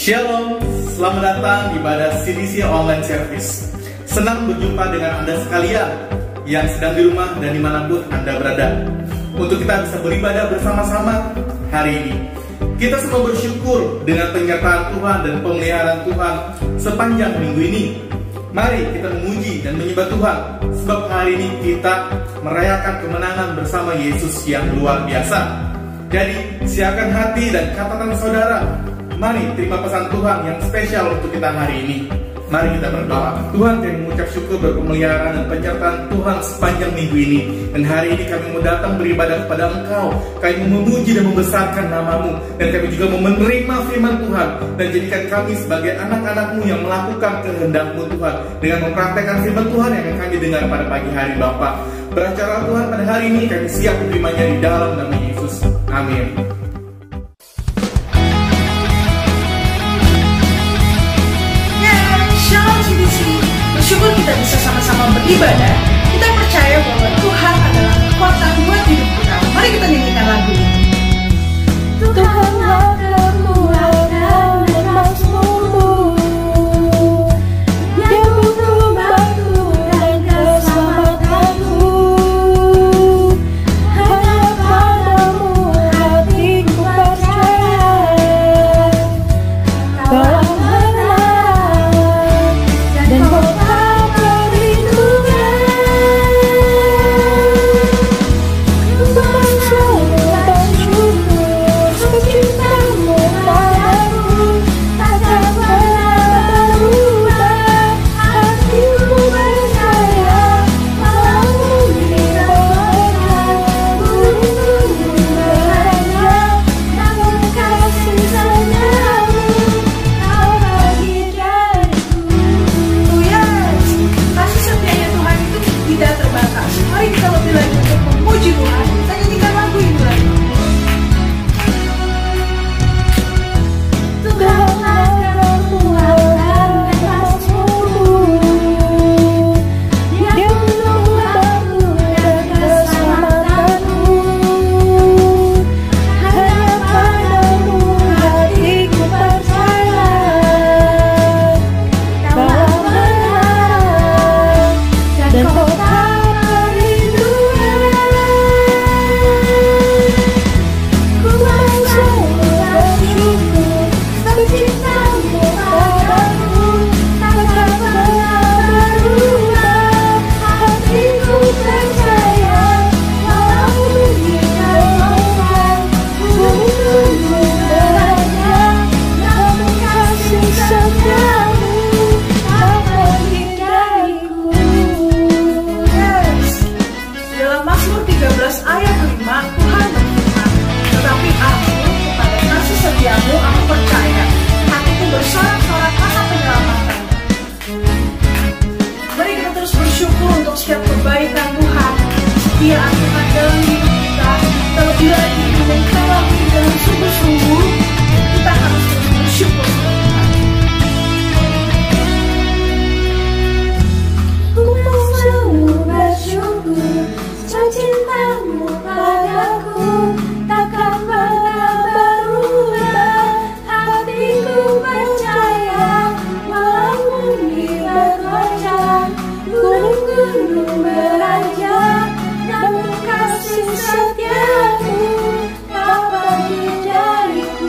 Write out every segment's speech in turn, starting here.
Shalom, selamat datang di ibadah CDC Online Service. Senang berjumpa dengan Anda sekalian yang sedang di rumah dan dimanapun Anda berada, untuk kita bisa beribadah bersama-sama hari ini. Kita semua bersyukur dengan penyertaan Tuhan dan pemeliharaan Tuhan sepanjang minggu ini. Mari kita memuji dan menyembah Tuhan, sebab hari ini kita merayakan kemenangan bersama Yesus yang luar biasa. Jadi, siapkan hati dan catatan saudara. Mari terima pesan Tuhan yang spesial untuk kita hari ini. Mari kita berdoa. Tuhan, kami mengucap syukur berpemeliharaan dan penyertaan Tuhan sepanjang minggu ini. Dan hari ini kami mau datang beribadah kepada Engkau. Kami mau memuji dan membesarkan nama-Mu. Dan kami juga mau menerima firman Tuhan. Dan jadikan kami sebagai anak-anak-Mu yang melakukan kehendak-Mu Tuhan, dengan mempraktekkan firman Tuhan yang akan kami dengar pada pagi hari Bapa. Beracara Tuhan pada hari ini, kami siap menerimanya di dalam nama Yesus. Amin. Bersyukur kita bisa sama-sama beribadah. Kita percaya bahwa Tuhan adalah kekuatan buat hidup kita. Mari kita nyanyikan lagu ini. Tuhanlah kekuatan dan mazmurmu, Dia butuh batu dan keselamatanku. Hanya padamu hatiku percaya, Kau menang dan Kau perlindungan. untuk setiap kebaikan Tuhan, kesetiaan Tuhan dalam hidup kita. Terlebih lagi dengan kita lakukan dengan sungguh-sungguh, kita harus terus bersyukur kepada Tuhan. Ku mau selalu bersyukur, cintamu padaku takkan pernah berubah. Hatiku percaya, walaupun diterjang gunung-gunung beranjak, namun kasih setiamu tak pergi dariku.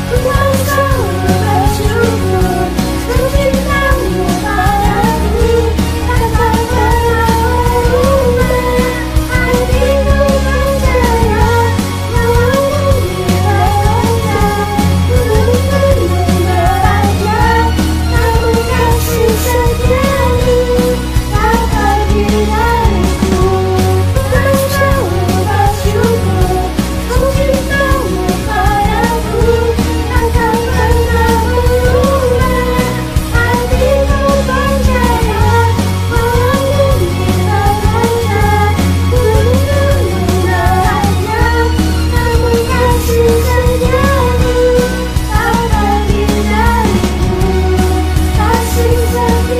Ku mau selalu bersyukur, cintamu padaku takkan pernah berubah. Hatiku percaya, walaupun diterjang gunung-gunung beranjak, namun kasih setiamu tak pergi dariku. Ku mau selalu bersyukur, cintamu padaku takkan pernah berubah. Hatiku percaya, walaupun diterjang gunung-gunung beranjak, namun kasih setiamu tak pergi dariku. Kasih setiamu tak pergi dariku. Kasih setiamu tak pergi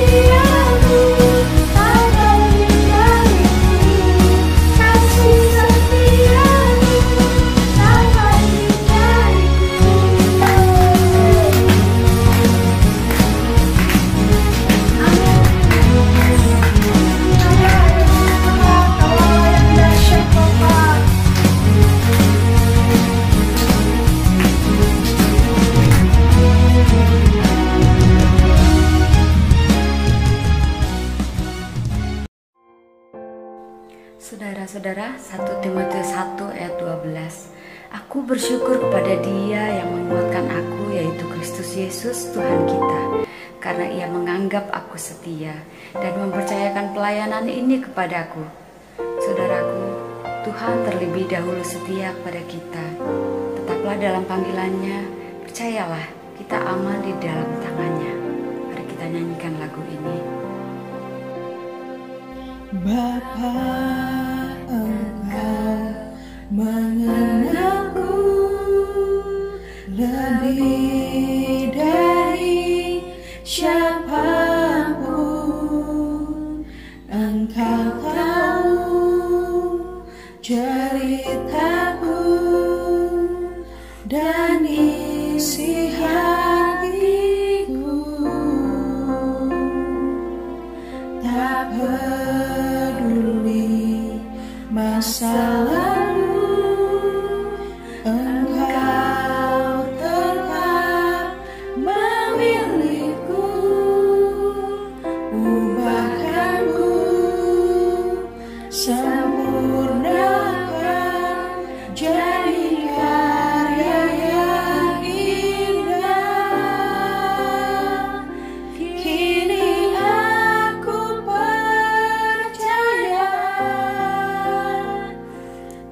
Saudara-saudara, 1 Timotius 1 ayat 12. Aku bersyukur kepada Dia yang menguatkan aku, yaitu Kristus Yesus Tuhan kita, karena Ia menganggap aku setia dan mempercayakan pelayanan ini kepadaku. Saudaraku, Tuhan terlebih dahulu setia kepada kita. Tetaplah dalam panggilannya, percayalah kita aman di dalam tangannya. Mari kita nyanyikan lagu ini. Bapa, Engkau mengenalku lebih dari siapapun. Engkau tahu ceritaku dan isi hatiku. Tak peduli masa lalu, Engkau tetap memilihku. Ubahkanku, sempurnakan jadi karya yang indah. Kini aku percaya,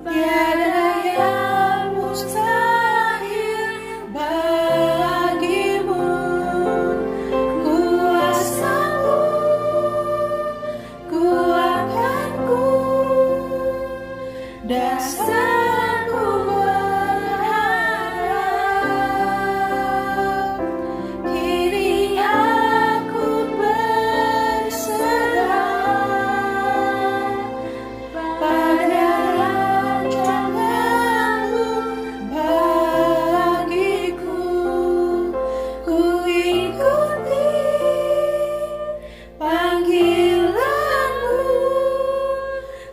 tiada yang mustahil bagimu. Kuasamu kuatkanku, dasarku berharap. Kini aku berserah pada rancanganmu bagiku. Ku ikuti panggilanmu,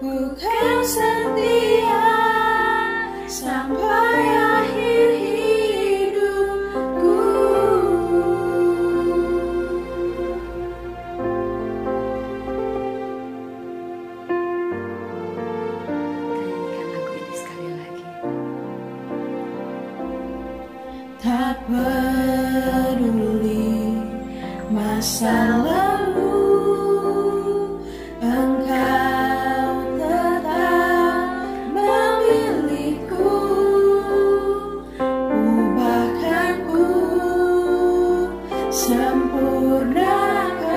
ku kan setia sampai akhir hidupku. Kita nyanyikan lagu ini sekali lagi. Tak peduli masa lalu, Engkau tetap memilihku. Ubahkanku, sempurnakan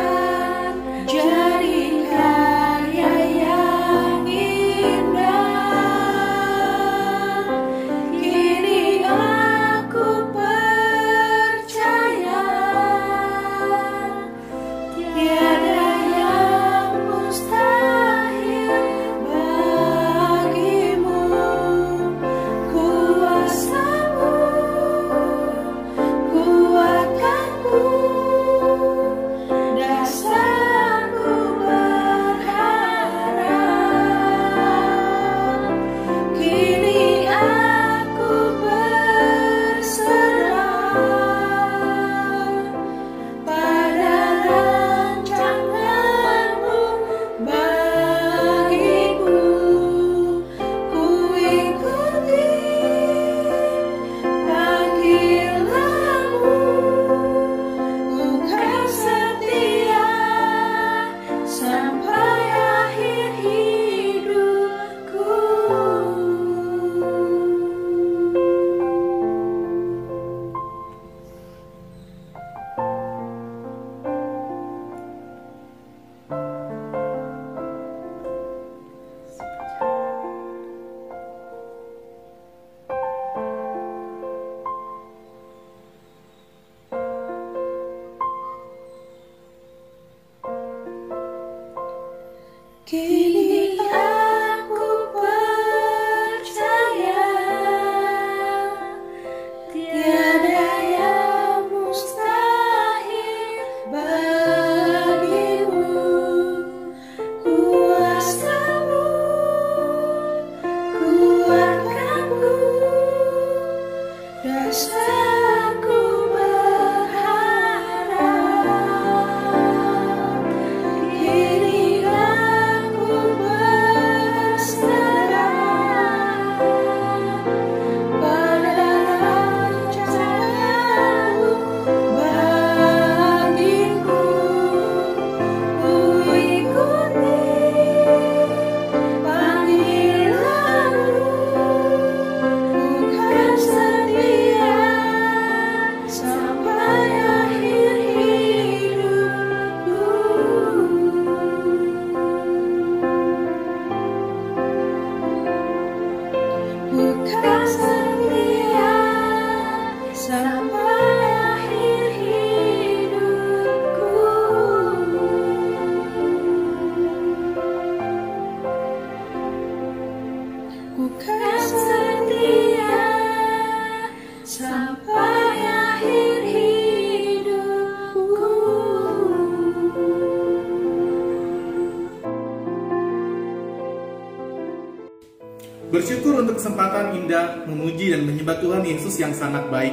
Bersyukur untuk kesempatan indah memuji dan menyembah Tuhan Yesus yang sangat baik.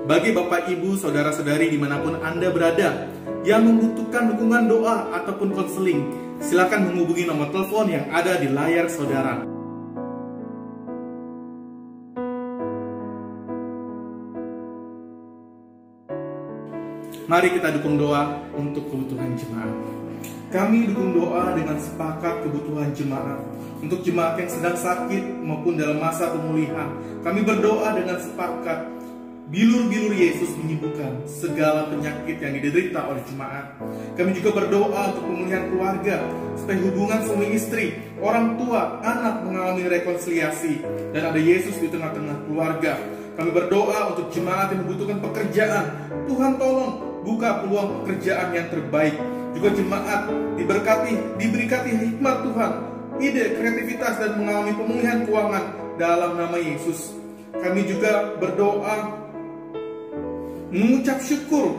Bagi Bapak, Ibu, Saudara-saudari dimanapun Anda berada yang membutuhkan dukungan doa ataupun konseling, silakan menghubungi nomor telepon yang ada di layar saudara. Mari kita dukung doa untuk kebutuhan jemaat. Kami dukung doa dengan sepakat kebutuhan jemaat. Untuk jemaat yang sedang sakit maupun dalam masa pemulihan, kami berdoa dengan sepakat bilur-bilur Yesus menyembuhkan segala penyakit yang diderita oleh jemaat. Kami juga berdoa untuk pemulihan keluarga, supaya hubungan suami istri, orang tua, anak mengalami rekonsiliasi, dan ada Yesus di tengah-tengah keluarga. Kami berdoa untuk jemaat yang membutuhkan pekerjaan. Tuhan tolong buka peluang pekerjaan yang terbaik. Juga jemaat diberkati hikmat Tuhan, ide, kreativitas, dan mengalami pemulihan keuangan dalam nama Yesus. Kami juga berdoa mengucap syukur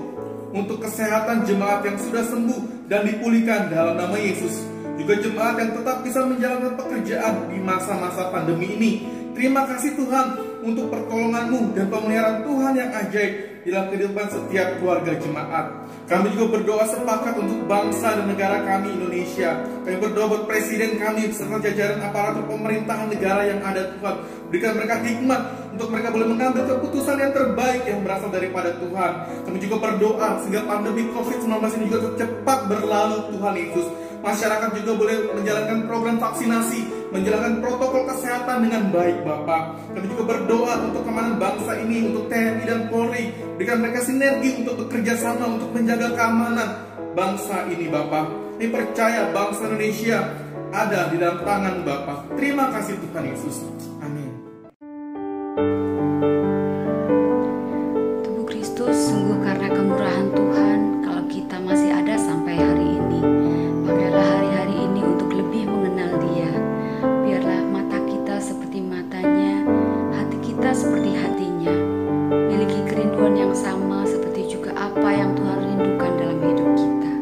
untuk kesehatan jemaat yang sudah sembuh dan dipulihkan dalam nama Yesus. Juga jemaat yang tetap bisa menjalankan pekerjaan di masa-masa pandemi ini. Terima kasih Tuhan untuk pertolongan-Mu dan pemeliharaan Tuhan yang ajaib dalam kehidupan setiap keluarga jemaat. Kami juga berdoa sepakat untuk bangsa dan negara kami Indonesia. Kami berdoa buat presiden kami serta jajaran aparatur pemerintahan negara yang ada Tuhan. Berikan mereka hikmat untuk mereka boleh mengambil keputusan yang terbaik yang berasal daripada Tuhan. Kami juga berdoa sehingga pandemi COVID-19 ini juga cepat berlalu Tuhan Yesus. Masyarakat juga boleh menjalankan program vaksinasi, menjalankan protokol kesehatan dengan baik Bapak. Kami juga berdoa untuk keamanan bangsa ini, untuk TNI dan Polri. Berikan mereka sinergi untuk bekerja sama untuk menjaga keamanan bangsa ini Bapak. Kami percaya bangsa Indonesia ada di dalam tangan Bapak. Terima kasih Tuhan Yesus. Amin. Tubuh Kristus, sungguh karena kemurahan Tuhan kalau kita masih ada sampai hari ini. Pakailah hari-hari ini untuk lebih mengenal Dia. Biarlah mata kita seperti matanya, hati kita seperti hatinya. Miliki kerinduan yang sama seperti juga apa yang Tuhan rindukan dalam hidup kita.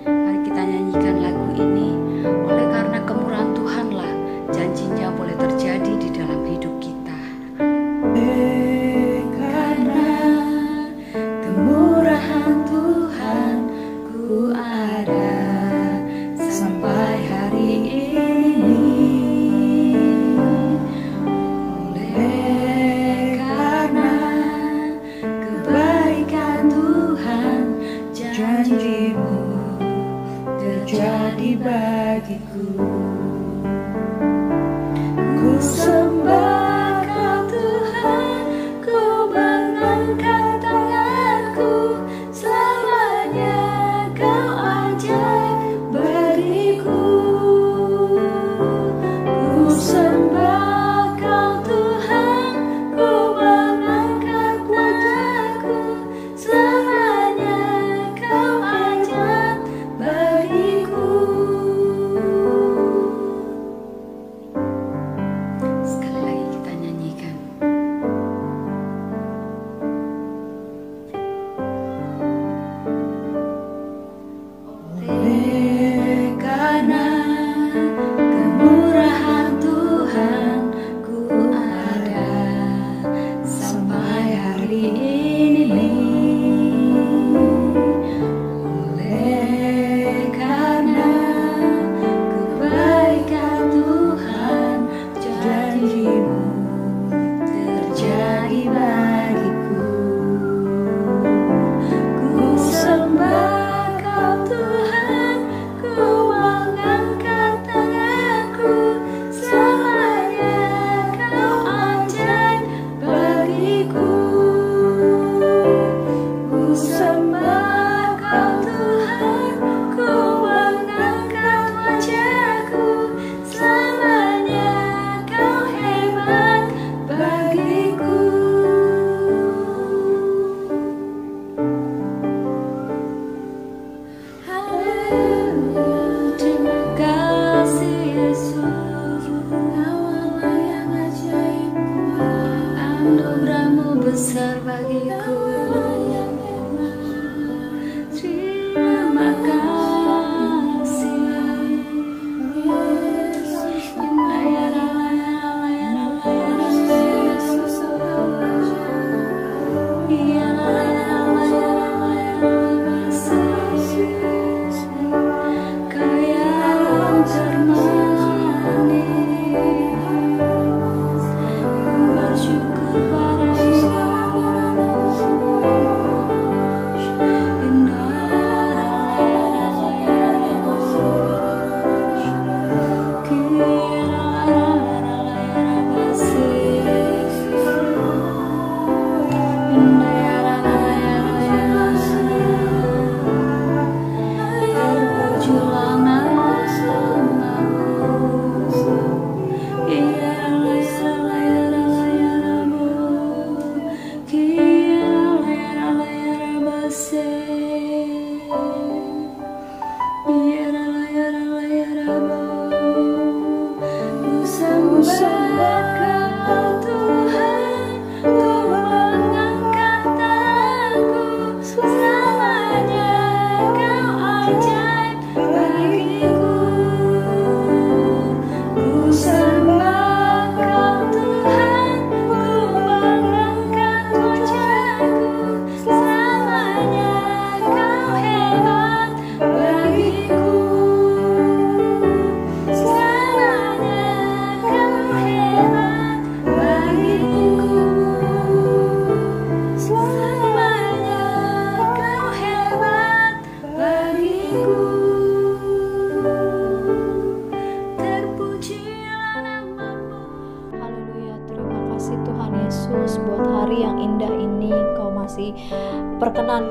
Mari kita nyanyikan lagu ini. Oleh karena kemurahan Tuhanlah janjinya boleh terjadi di dalam hidup kita. Karena kemurahan Tuhan ku ada sampai hari ini. Oleh karena kebaikan Tuhan, janji-Mu terjadi bagiku. Ku sembah Kau Tuhan, ku mengangkat tanganku, selamanya Kau ajaib bagiku. Ku sembah Kau Tuhan, ku mengangkat wajahku, selamanya Kau ajaib bagiku.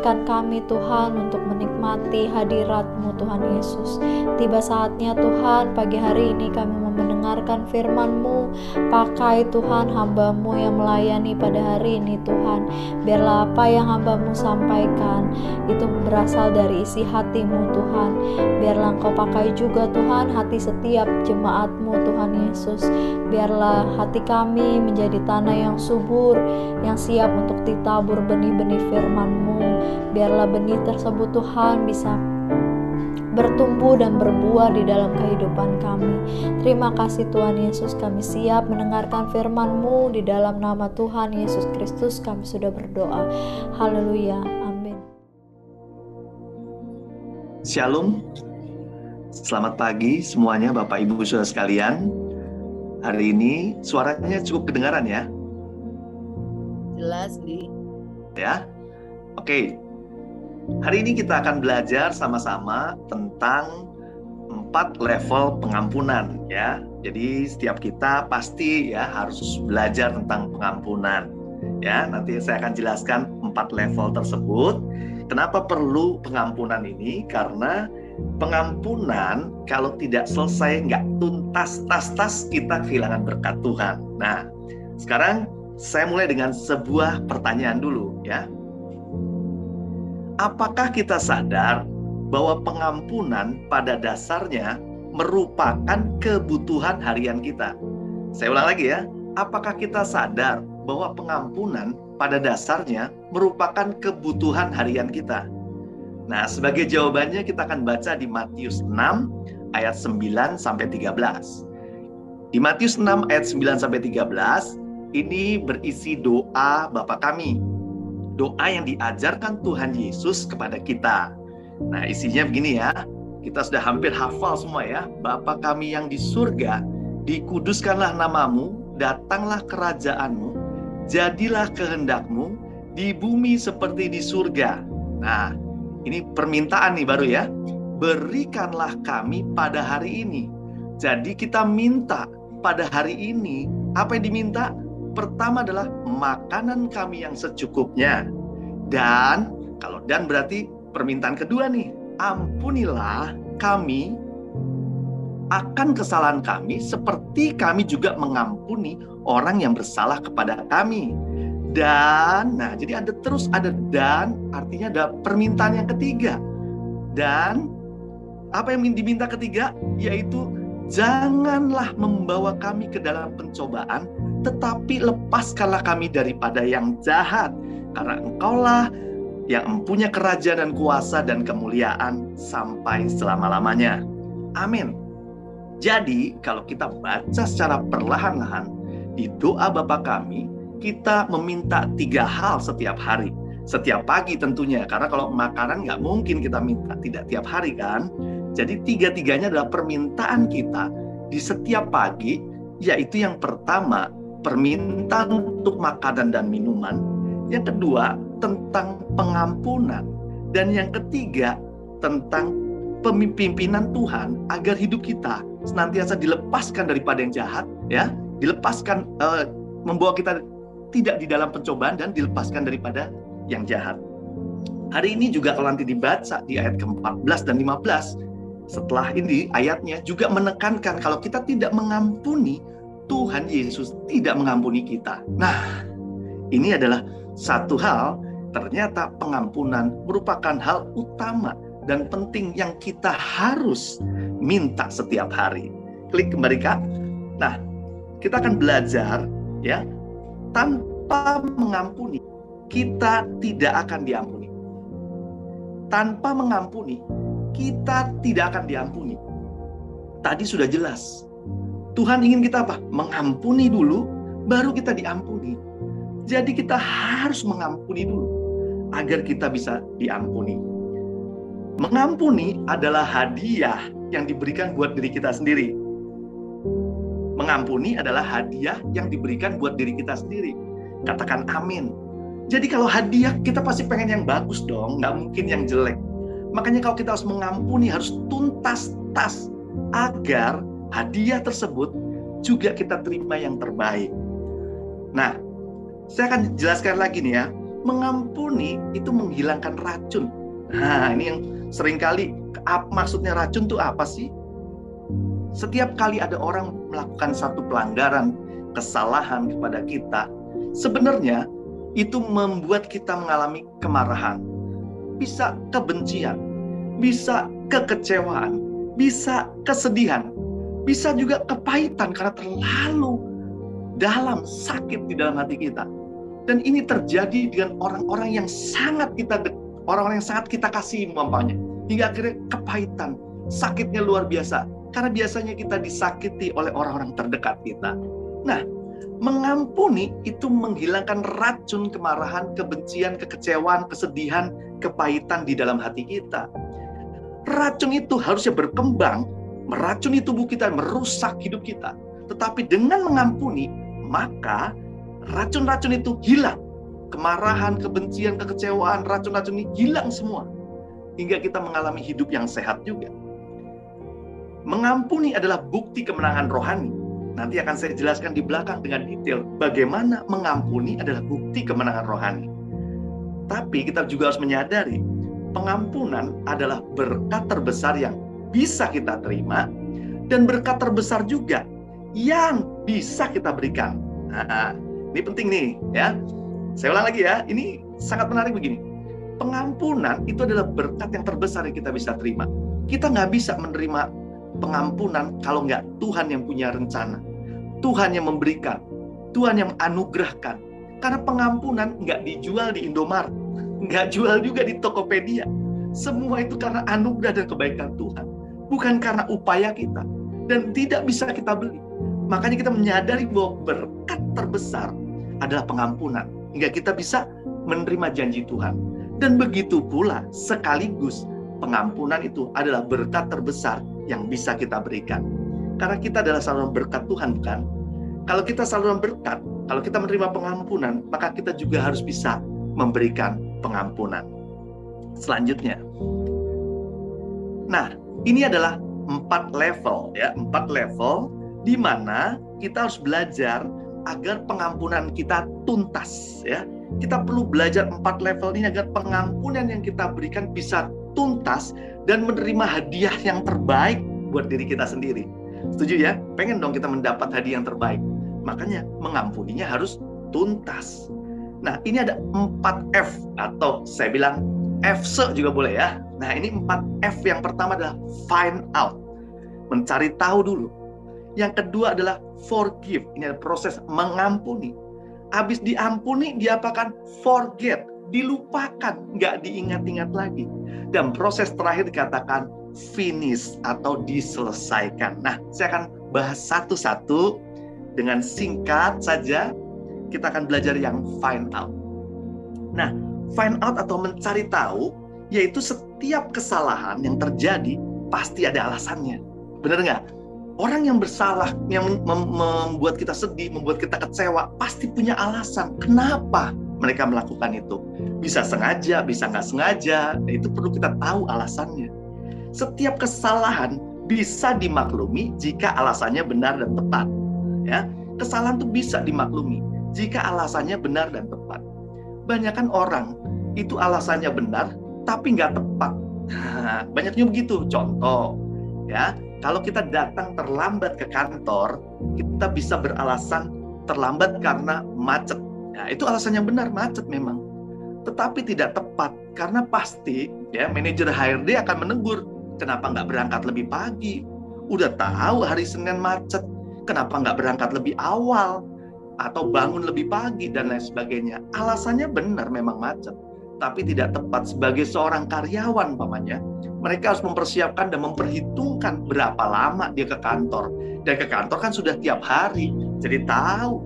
izinkan kami Tuhan untuk menikmati hadirat-Mu Tuhan Yesus. Tiba saatnya Tuhan, pagi hari ini kami mau mendengarkan firman-Mu. Pakai Tuhan hamba-Mu yang melayani pada hari ini Tuhan. Biarlah apa yang hamba-Mu sampaikan itu berasal dari isi hati-Mu Tuhan. Biarlah Engkau pakai juga Tuhan hati setiap jemaat-Mu Tuhan Yesus. Biarlah hati kami menjadi tanah yang subur, yang siap untuk ditabur benih-benih firman-Mu. Biarlah benih tersebut Tuhan bisa bertumbuh dan berbuah di dalam kehidupan kami. Terima kasih Tuhan Yesus, kami siap mendengarkan firman-Mu. Di dalam nama Tuhan Yesus Kristus kami sudah berdoa. Haleluya, amin. Shalom, selamat pagi semuanya Bapak Ibu Saudara sekalian. Hari ini suaranya cukup kedengaran ya? Jelas, Di. Ya, oke. Hari ini kita akan belajar sama-sama tentang 4 level pengampunan ya. Jadi setiap kita pasti ya harus belajar tentang pengampunan. Ya, nanti saya akan jelaskan 4 level tersebut. Kenapa perlu pengampunan ini? Karena pengampunan kalau tidak selesai, nggak tuntas, tas kita kehilangan berkat Tuhan. Nah, sekarang saya mulai dengan sebuah pertanyaan dulu ya. Apakah kita sadar bahwa pengampunan pada dasarnya merupakan kebutuhan harian kita? Saya ulang lagi ya. Apakah kita sadar bahwa pengampunan pada dasarnya merupakan kebutuhan harian kita? Nah, sebagai jawabannya kita akan baca di Matius 6 ayat 9 sampai 13. Di Matius 6 ayat 9 sampai 13 ini berisi doa Bapa kami. Doa yang diajarkan Tuhan Yesus kepada kita. Nah, isinya begini ya. Kita sudah hampir hafal semua ya. Bapa kami yang di surga, dikuduskanlah namamu, datanglah kerajaanmu, jadilah kehendakmu di bumi seperti di surga. Nah, ini permintaan nih baru ya. Berikanlah kami pada hari ini. Jadi kita minta pada hari ini, apa yang diminta? Pertama adalah makanan kami yang secukupnya. Dan, kalau dan berarti permintaan kedua nih, ampunilah kami akan kesalahan kami seperti kami juga mengampuni orang yang bersalah kepada kami. Dan, nah jadi ada terus ada dan, artinya ada permintaan yang ketiga. Dan, apa yang diminta ketiga? Yaitu, janganlah membawa kami ke dalam pencobaan, tetapi lepaskanlah kami daripada yang jahat. Karena Engkaulah yang mempunyai kerajaan dan kuasa dan kemuliaan sampai selama-lamanya. Amin. Jadi, kalau kita baca secara perlahan-lahan di doa Bapa kami, kita meminta 3 hal setiap hari. Setiap pagi tentunya, karena kalau makanan nggak mungkin kita minta tidak tiap hari kan. Jadi 3-tiganya adalah permintaan kita di setiap pagi, yaitu yang pertama, permintaan untuk makanan dan minuman. Yang kedua, tentang pengampunan. Dan yang ketiga, tentang pimpinan Tuhan agar hidup kita senantiasa dilepaskan daripada yang jahat, ya, dilepaskan, membawa kita tidak di dalam pencobaan dan dilepaskan daripada yang jahat. Hari ini juga kalau nanti dibaca di ayat ke-14 dan 15, setelah ini ayatnya juga menekankan kalau kita tidak mengampuni, Tuhan Yesus tidak mengampuni kita. Nah, ini adalah satu hal, ternyata pengampunan merupakan hal utama dan penting yang kita harus minta setiap hari. Klik kembali Kak. Nah, kita akan belajar ya, tanpa mengampuni kita tidak akan diampuni. Tanpa mengampuni kita tidak akan diampuni. Tadi sudah jelas. Tuhan ingin kita apa? Mengampuni dulu, baru kita diampuni. Jadi kita harus mengampuni dulu, agar kita bisa diampuni. Mengampuni adalah hadiah yang diberikan buat diri kita sendiri. Mengampuni adalah hadiah yang diberikan buat diri kita sendiri. Katakan amin. Jadi kalau hadiah, kita pasti pengen yang bagus dong, nggak mungkin yang jelek. Makanya kalau kita harus mengampuni, harus tuntas, agar hadiah tersebut juga kita terima yang terbaik. Nah, saya akan jelaskan lagi nih ya, Mengampuni itu menghilangkan racun. Nah, ini yang seringkali, maksudnya racun itu apa sih? Setiap kali ada orang melakukan satu pelanggaran, kesalahan kepada kita, sebenarnya itu membuat kita mengalami kemarahan. Bisa kebencian, bisa kekecewaan, bisa kesedihan, bisa juga kepahitan karena terlalu dalam sakit di dalam hati kita. Dan ini terjadi dengan orang-orang yang sangat kita kasih umpamanya. Hingga akhirnya kepahitan, sakitnya luar biasa. Karena biasanya kita disakiti oleh orang-orang terdekat kita. Nah, mengampuni itu menghilangkan racun kemarahan, kebencian, kekecewaan, kesedihan, kepahitan di dalam hati kita. Racun itu harusnya berkembang, meracuni tubuh kita, merusak hidup kita. Tetapi dengan mengampuni, maka racun-racun itu hilang. Kemarahan, kebencian, kekecewaan, racun-racun ini hilang semua. Hingga kita mengalami hidup yang sehat juga. Mengampuni adalah bukti kemenangan rohani. Nanti akan saya jelaskan di belakang dengan detail bagaimana mengampuni adalah bukti kemenangan rohani. Tapi kita juga harus menyadari, pengampunan adalah berkat terbesar yang bisa kita terima, dan berkat terbesar juga yang bisa kita berikan. Nah, ini penting nih, ya. Saya ulang lagi ya, ini sangat menarik begini. Pengampunan itu adalah berkat yang terbesar yang kita bisa terima. Kita nggak bisa menerima pengampunan kalau nggak Tuhan yang punya rencana. Tuhan yang memberikan, Tuhan yang menganugerahkan. Karena pengampunan nggak dijual di Indomaret, nggak jual juga di Tokopedia. Semua itu karena anugerah dan kebaikan Tuhan, bukan karena upaya kita, dan tidak bisa kita beli. Makanya kita menyadari bahwa berkat terbesar adalah pengampunan, hingga kita bisa menerima janji Tuhan. Dan begitu pula sekaligus pengampunan itu adalah berkat terbesar yang bisa kita berikan. Karena kita adalah saluran berkat Tuhan, bukan? Kalau kita saluran berkat, kalau kita menerima pengampunan, maka kita juga harus bisa memberikan pengampunan. Selanjutnya, nah ini adalah 4 level, ya, 4 level di mana kita harus belajar agar pengampunan kita tuntas, ya. Kita perlu belajar 4 level ini agar pengampunan yang kita berikan bisa tuntas dan menerima hadiah yang terbaik buat diri kita sendiri. Setuju ya? Pengen dong kita mendapat hadiah yang terbaik. Makanya mengampuninya harus tuntas. Nah, ini ada 4 F, atau saya bilang F-se juga boleh ya. Nah, ini 4 F. Yang pertama adalah find out, mencari tahu dulu. Yang kedua adalah forgive, ini adalah proses mengampuni. Habis diampuni, diapakan? Forget, dilupakan, nggak diingat-ingat lagi. Dan proses terakhir dikatakan finish atau diselesaikan. Nah, saya akan bahas satu-satu dengan singkat saja. Kita akan belajar yang find out. Nah, find out atau mencari tahu, yaitu setiap kesalahan yang terjadi pasti ada alasannya. Benar nggak? Orang yang bersalah, yang membuat kita sedih, membuat kita kecewa, pasti punya alasan kenapa mereka melakukan itu. Bisa sengaja, bisa nggak sengaja, itu perlu kita tahu alasannya. Setiap kesalahan bisa dimaklumi jika alasannya benar dan tepat. Ya, kesalahan itu bisa dimaklumi jika alasannya benar dan tepat. Banyakan orang itu alasannya benar, tapi nggak tepat. Nah, banyaknya begitu. Contoh, ya, kalau kita datang terlambat ke kantor, kita bisa beralasan terlambat karena macet. Nah, itu alasan yang benar, macet memang. Tetapi tidak tepat, karena pasti ya manajer HRD akan menegur, kenapa nggak berangkat lebih pagi? Udah tahu hari Senin macet, kenapa nggak berangkat lebih awal? Atau bangun lebih pagi, dan lain sebagainya. Alasannya benar, memang macet. Tapi tidak tepat. Sebagai seorang karyawan, umpamanya, mereka harus mempersiapkan dan memperhitungkan berapa lama dia ke kantor. Dan ke kantor kan sudah tiap hari, jadi tahu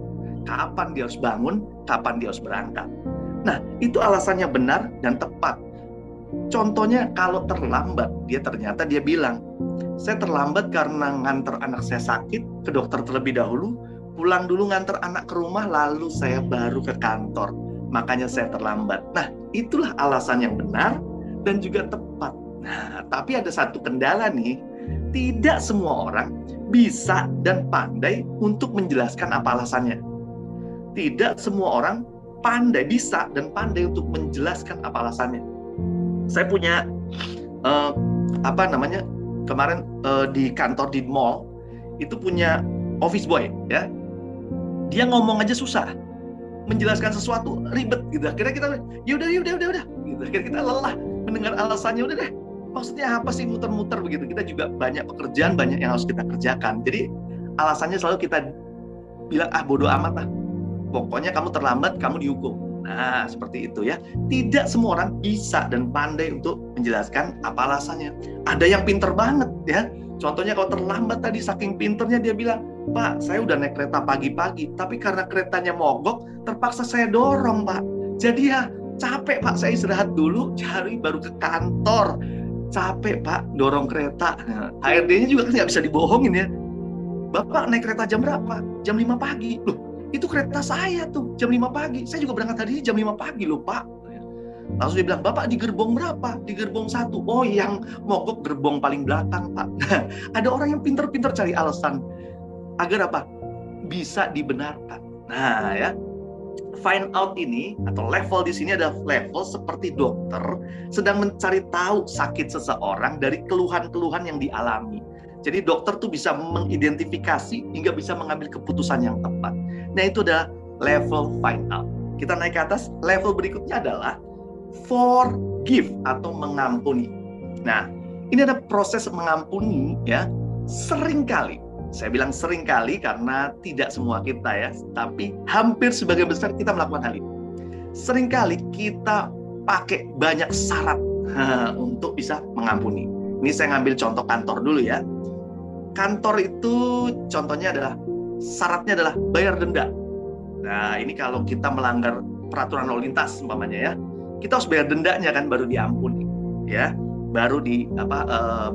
kapan dia harus bangun, kapan dia harus berangkat. Nah, itu alasannya benar dan tepat. Contohnya kalau terlambat, ternyata dia bilang, saya terlambat karena nganter anak saya sakit ke dokter terlebih dahulu, pulang dulu nganter anak ke rumah, lalu saya baru ke kantor. Makanya saya terlambat. Nah, itulah alasan yang benar dan juga tepat. Nah, tapi ada satu kendala nih. Tidak semua orang bisa dan pandai untuk menjelaskan apa alasannya. Tidak semua orang pandai, bisa dan pandai untuk menjelaskan apa alasannya. Saya punya kemarin di kantor di mall itu punya office boy, ya. Dia ngomong aja susah, menjelaskan sesuatu ribet gitu. Akhirnya kita udah gitu. Akhirnya kita lelah mendengar alasannya. Udah deh, maksudnya apa sih muter-muter begitu. Kita juga banyak pekerjaan, banyak yang harus kita kerjakan. Jadi alasannya selalu kita bilang, bodo amat lah, pokoknya kamu terlambat, kamu dihukum. Nah, seperti itu ya. Tidak semua orang bisa dan pandai untuk menjelaskan apa alasannya. Ada yang pinter banget ya. Contohnya kalau terlambat tadi, saking pinternya dia bilang, Pak, saya udah naik kereta pagi-pagi, tapi karena keretanya mogok, terpaksa saya dorong, Pak. Jadi ya capek, Pak, saya istirahat dulu, cari baru ke kantor. Capek, Pak, dorong kereta. Nah, HRD-nya juga kan nggak bisa dibohongin ya. Bapak naik kereta jam berapa? Jam 5 pagi. Loh, itu kereta saya tuh, jam 5 pagi. Saya juga berangkat tadi jam 5 pagi loh, Pak. Langsung dia bilang, Bapak di gerbong berapa? Di gerbong 1. Oh, yang mogok gerbong paling belakang, Pak. Nah, ada orang yang pinter-pinter cari alasan agar apa? Bisa dibenarkan. Nah, ya. Find out ini atau level di sini adalah level seperti dokter sedang mencari tahu sakit seseorang dari keluhan-keluhan yang dialami. Jadi dokter tuh bisa mengidentifikasi hingga bisa mengambil keputusan yang tepat. Nah, itu adalah level find out. Kita naik ke atas, level berikutnya adalah forgive atau mengampuni. Nah, ini ada proses mengampuni ya. Seringkali, saya bilang seringkali karena tidak semua kita ya, tapi hampir sebagian besar kita melakukan hal ini. Seringkali kita pakai banyak syarat untuk bisa mengampuni. Ini saya ngambil contoh kantor dulu ya. Kantor itu contohnya adalah syaratnya adalah bayar denda. Nah, ini kalau kita melanggar peraturan lalu lintas umpamanya ya, kita harus bayar dendanya kan baru diampuni ya, baru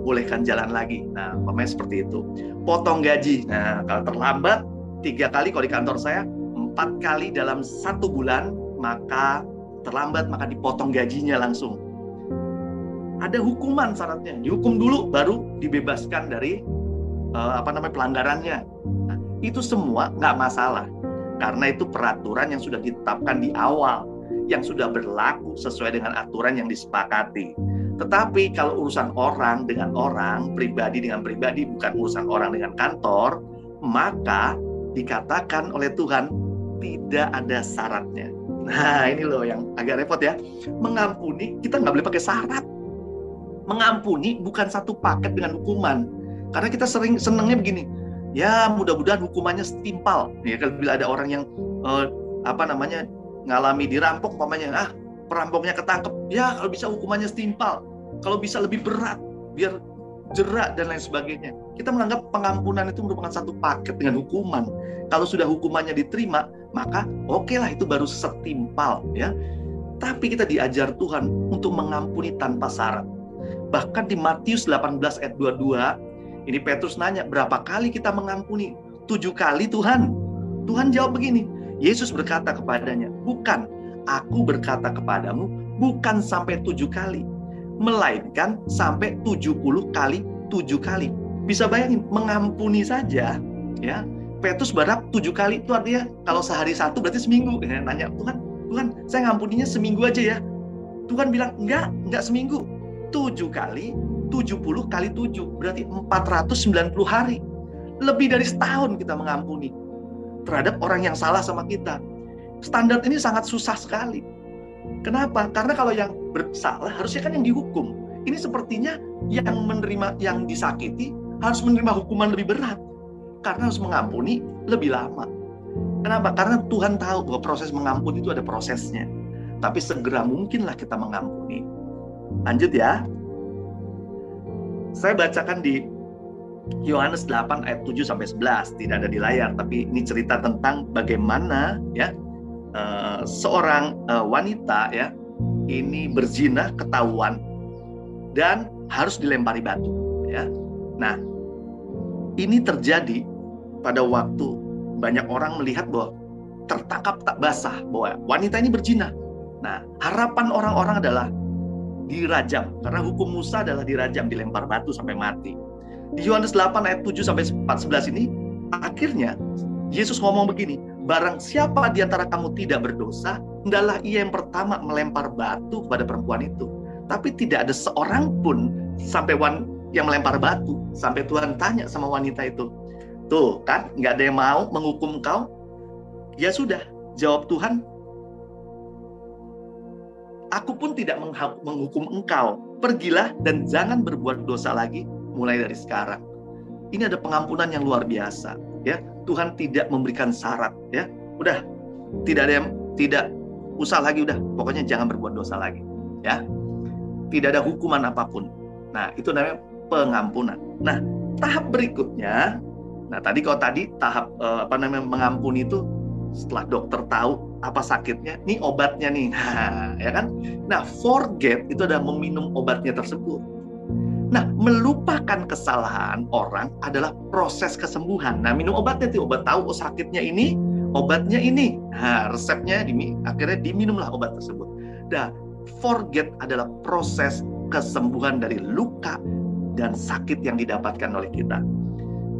bolehkan jalan lagi. Nah, umpamanya seperti itu. Potong gaji. Nah, kalau terlambat 3 kali, kalau di kantor saya 4 kali dalam 1 bulan, maka terlambat maka dipotong gajinya langsung. Ada hukuman syaratnya, dihukum dulu baru dibebaskan dari pelanggarannya. Nah, itu semua nggak masalah karena itu peraturan yang sudah ditetapkan di awal, yang sudah berlaku sesuai dengan aturan yang disepakati. Tetapi kalau urusan orang dengan orang, pribadi dengan pribadi, bukan urusan orang dengan kantor, maka dikatakan oleh Tuhan tidak ada syaratnya. Nah, ini loh yang agak repot ya. Mengampuni kita nggak boleh pakai syarat. Mengampuni bukan satu paket dengan hukuman. Karena kita sering senangnya begini, ya mudah-mudahan hukumannya setimpal. Ya, kalau bila ada orang yang ngalami dirampok, umpamanya, perampoknya ketangkep, ya kalau bisa hukumannya setimpal, kalau bisa lebih berat, biar jerak dan lain sebagainya. Kita menganggap pengampunan itu merupakan satu paket dengan hukuman. Kalau sudah hukumannya diterima, maka oke lah itu baru setimpal ya. Tapi kita diajar Tuhan untuk mengampuni tanpa syarat. Bahkan di Matius 18 ayat 22, ini Petrus nanya, berapa kali kita mengampuni? 7 kali Tuhan. Tuhan jawab begini, Yesus berkata kepadanya, bukan, aku berkata kepadamu, bukan sampai 7 kali, melainkan sampai 70 kali 7 kali. Bisa bayangin, mengampuni saja, ya. Petrus berharap 7 kali, itu artinya kalau sehari 1 berarti seminggu. Nanya, Tuhan, saya ngampuninya seminggu aja ya. Tuhan bilang, enggak seminggu. 7 kali, 70 kali 7, berarti 490 hari. Lebih dari setahun kita mengampuni terhadap orang yang salah sama kita. Standar ini sangat susah sekali. Kenapa? Karena kalau yang bersalah harusnya kan yang dihukum. Ini sepertinya yang menerima, yang disakiti harus menerima hukuman lebih berat. Karena harus mengampuni lebih lama. Kenapa? Karena Tuhan tahu bahwa proses mengampuni itu ada prosesnya. Tapi segera mungkinlah kita mengampuni. Lanjut ya. Saya bacakan di Yohanes 8 ayat 7 sampai 11, tidak ada di layar, tapi ini cerita tentang bagaimana ya seorang wanita ya ini berzina ketahuan dan harus dilempari batu ya. Nah, ini terjadi pada waktu banyak orang melihat bahwa tertangkap tak basah bahwa wanita ini berzina. Nah, harapan orang-orang adalah dirajam, karena hukum Musa adalah dirajam, dilempar batu sampai mati. Di Yohanes 8 ayat 7 sampai 11 ini, akhirnya Yesus ngomong begini, barang siapa di antara kamu tidak berdosa, Hendaklah ia yang pertama melempar batu kepada perempuan itu. Tapi tidak ada seorang pun sampai yang melempar batu. Sampai Tuhan tanya sama wanita itu, tuh kan, nggak ada yang mau menghukum kau? Ya sudah, jawab Tuhan, aku pun tidak menghukum engkau. Pergilah dan jangan berbuat dosa lagi mulai dari sekarang. Ini ada pengampunan yang luar biasa. Ya, Tuhan tidak memberikan syarat. Ya, udah, tidak ada yang tidak usah lagi, udah, pokoknya jangan berbuat dosa lagi. Ya, tidak ada hukuman apapun. Nah, itu namanya pengampunan. Nah, tahap berikutnya, nah tadi tahap mengampuni itu setelah dokter tahu apa sakitnya, nih obatnya nih, ya kan? Nah, forget itu adalah meminum obatnya tersebut. Nah, melupakan kesalahan orang adalah proses kesembuhan. Nah, minum obatnya itu, obat tahu sakitnya ini, obatnya ini. Nah, resepnya akhirnya diminumlah obat tersebut. Nah, forget adalah proses kesembuhan dari luka dan sakit yang didapatkan oleh kita.